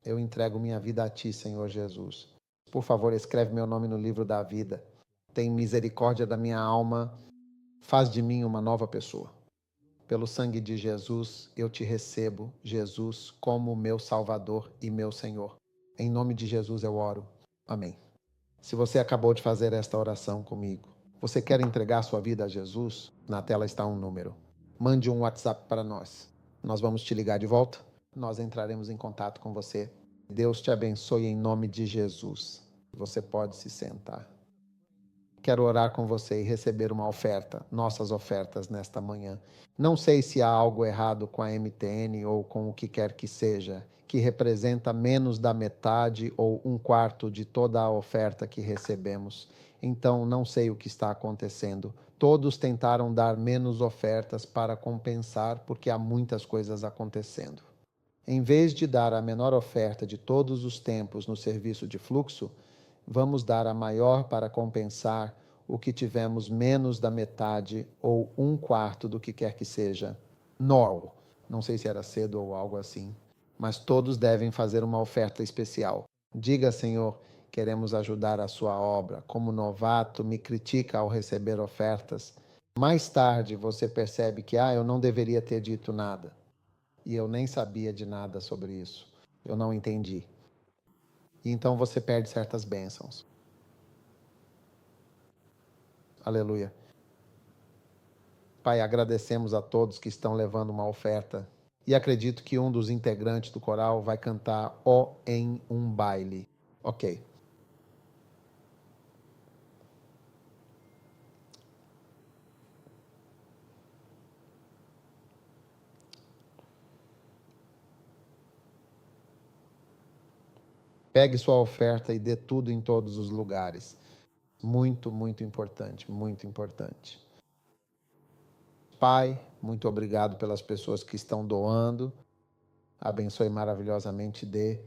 S1: Eu entrego minha vida a ti, Senhor Jesus. Por favor, escreve meu nome no livro da vida. Tem misericórdia da minha alma. Faz de mim uma nova pessoa. Pelo sangue de Jesus, eu te recebo, Jesus, como meu Salvador e meu Senhor. Em nome de Jesus eu oro. Amém. Se você acabou de fazer esta oração comigo, você quer entregar sua vida a Jesus? Na tela está um número. Mande um WhatsApp para nós. Nós vamos te ligar de volta. Nós entraremos em contato com você. Deus te abençoe em nome de Jesus. Você pode se sentar. Quero orar com você e receber uma oferta, nossas ofertas nesta manhã. Não sei se há algo errado com a MTN ou com o que quer que seja, que representa menos da metade ou 1/4 de toda a oferta que recebemos. Então, não sei o que está acontecendo. Todos tentaram dar menos ofertas para compensar, porque há muitas coisas acontecendo. Em vez de dar a menor oferta de todos os tempos no serviço de fluxo, vamos dar a maior para compensar o que tivemos menos da metade ou 1/4 do que quer que seja. Normal. Não sei se era cedo ou algo assim. Mas todos devem fazer uma oferta especial. Diga, Senhor, queremos ajudar a sua obra. Como novato, me critica ao receber ofertas. Mais tarde você percebe que, eu não deveria ter dito nada. E eu nem sabia de nada sobre isso. Eu não entendi. E então você perde certas bênçãos. Aleluia. Pai, agradecemos a todos que estão levando uma oferta. E acredito que um dos integrantes do coral vai cantar "Ó em um baile". Ok. Pegue sua oferta e dê tudo em todos os lugares. Muito, muito importante, muito importante. Pai, muito obrigado pelas pessoas que estão doando. Abençoe maravilhosamente, dê,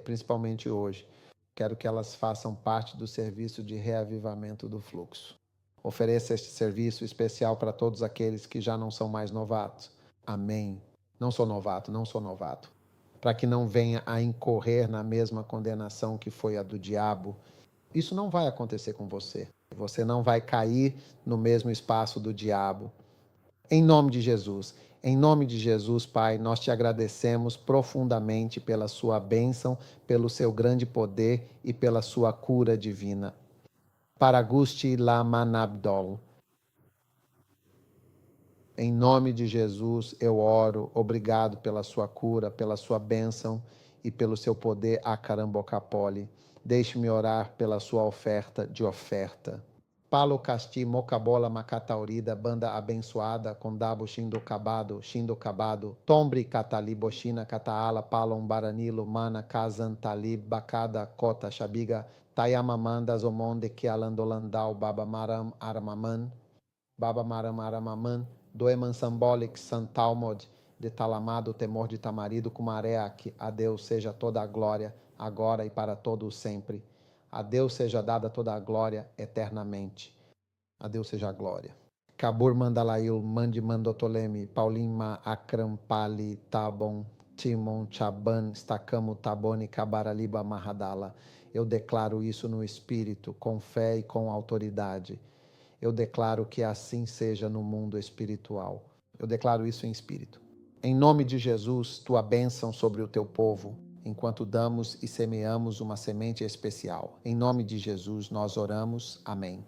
S1: principalmente hoje. Quero que elas façam parte do serviço de reavivamento do fluxo. Ofereça este serviço especial para todos aqueles que já não são mais novatos. Amém. Não sou novato. Para que não venha a incorrer na mesma condenação que foi a do diabo. Isso não vai acontecer com você. Você não vai cair no mesmo espaço do diabo. Em nome de Jesus. Em nome de Jesus, Pai, nós te agradecemos profundamente pela sua bênção, pelo seu grande poder e pela sua cura divina. Paragusti Lamanabdol. Em nome de Jesus, eu oro. Obrigado pela sua cura, pela sua bênção e pelo seu poder, Akarambokapoli. Deixe-me orar pela sua oferta de oferta. Palo Casti, Mocabola, Macataurida, banda abençoada, Condabo, Shindo Cabado, Tombre, Catali, Bochina, Cataala, Palom, Baranilo, Mana, Kazan, Talib, Bacada, Cota, Chabiga, Tayamamanda, Zomonde, Kialandolandau, Baba Maram, Aramaman, Doeman Sambolic, Santalmod, de Talamado, Temor de Tamarido, Cumareac, a Deus seja toda a glória, agora e para todo o sempre. A Deus seja dada toda a glória eternamente. A Deus seja a glória. Kabur Mandalail, Mandi Mandotoleme, Paulinma, Akram, Pali, Tabon, Timon, Chaban, Stacamo, Taboni, Kabaraliba, Mahadala. Eu declaro isso no Espírito, com fé e com autoridade. Eu declaro que assim seja no mundo espiritual. Eu declaro isso em espírito. Em nome de Jesus, tua bênção sobre o teu povo, enquanto damos e semeamos uma semente especial. Em nome de Jesus, nós oramos. Amém.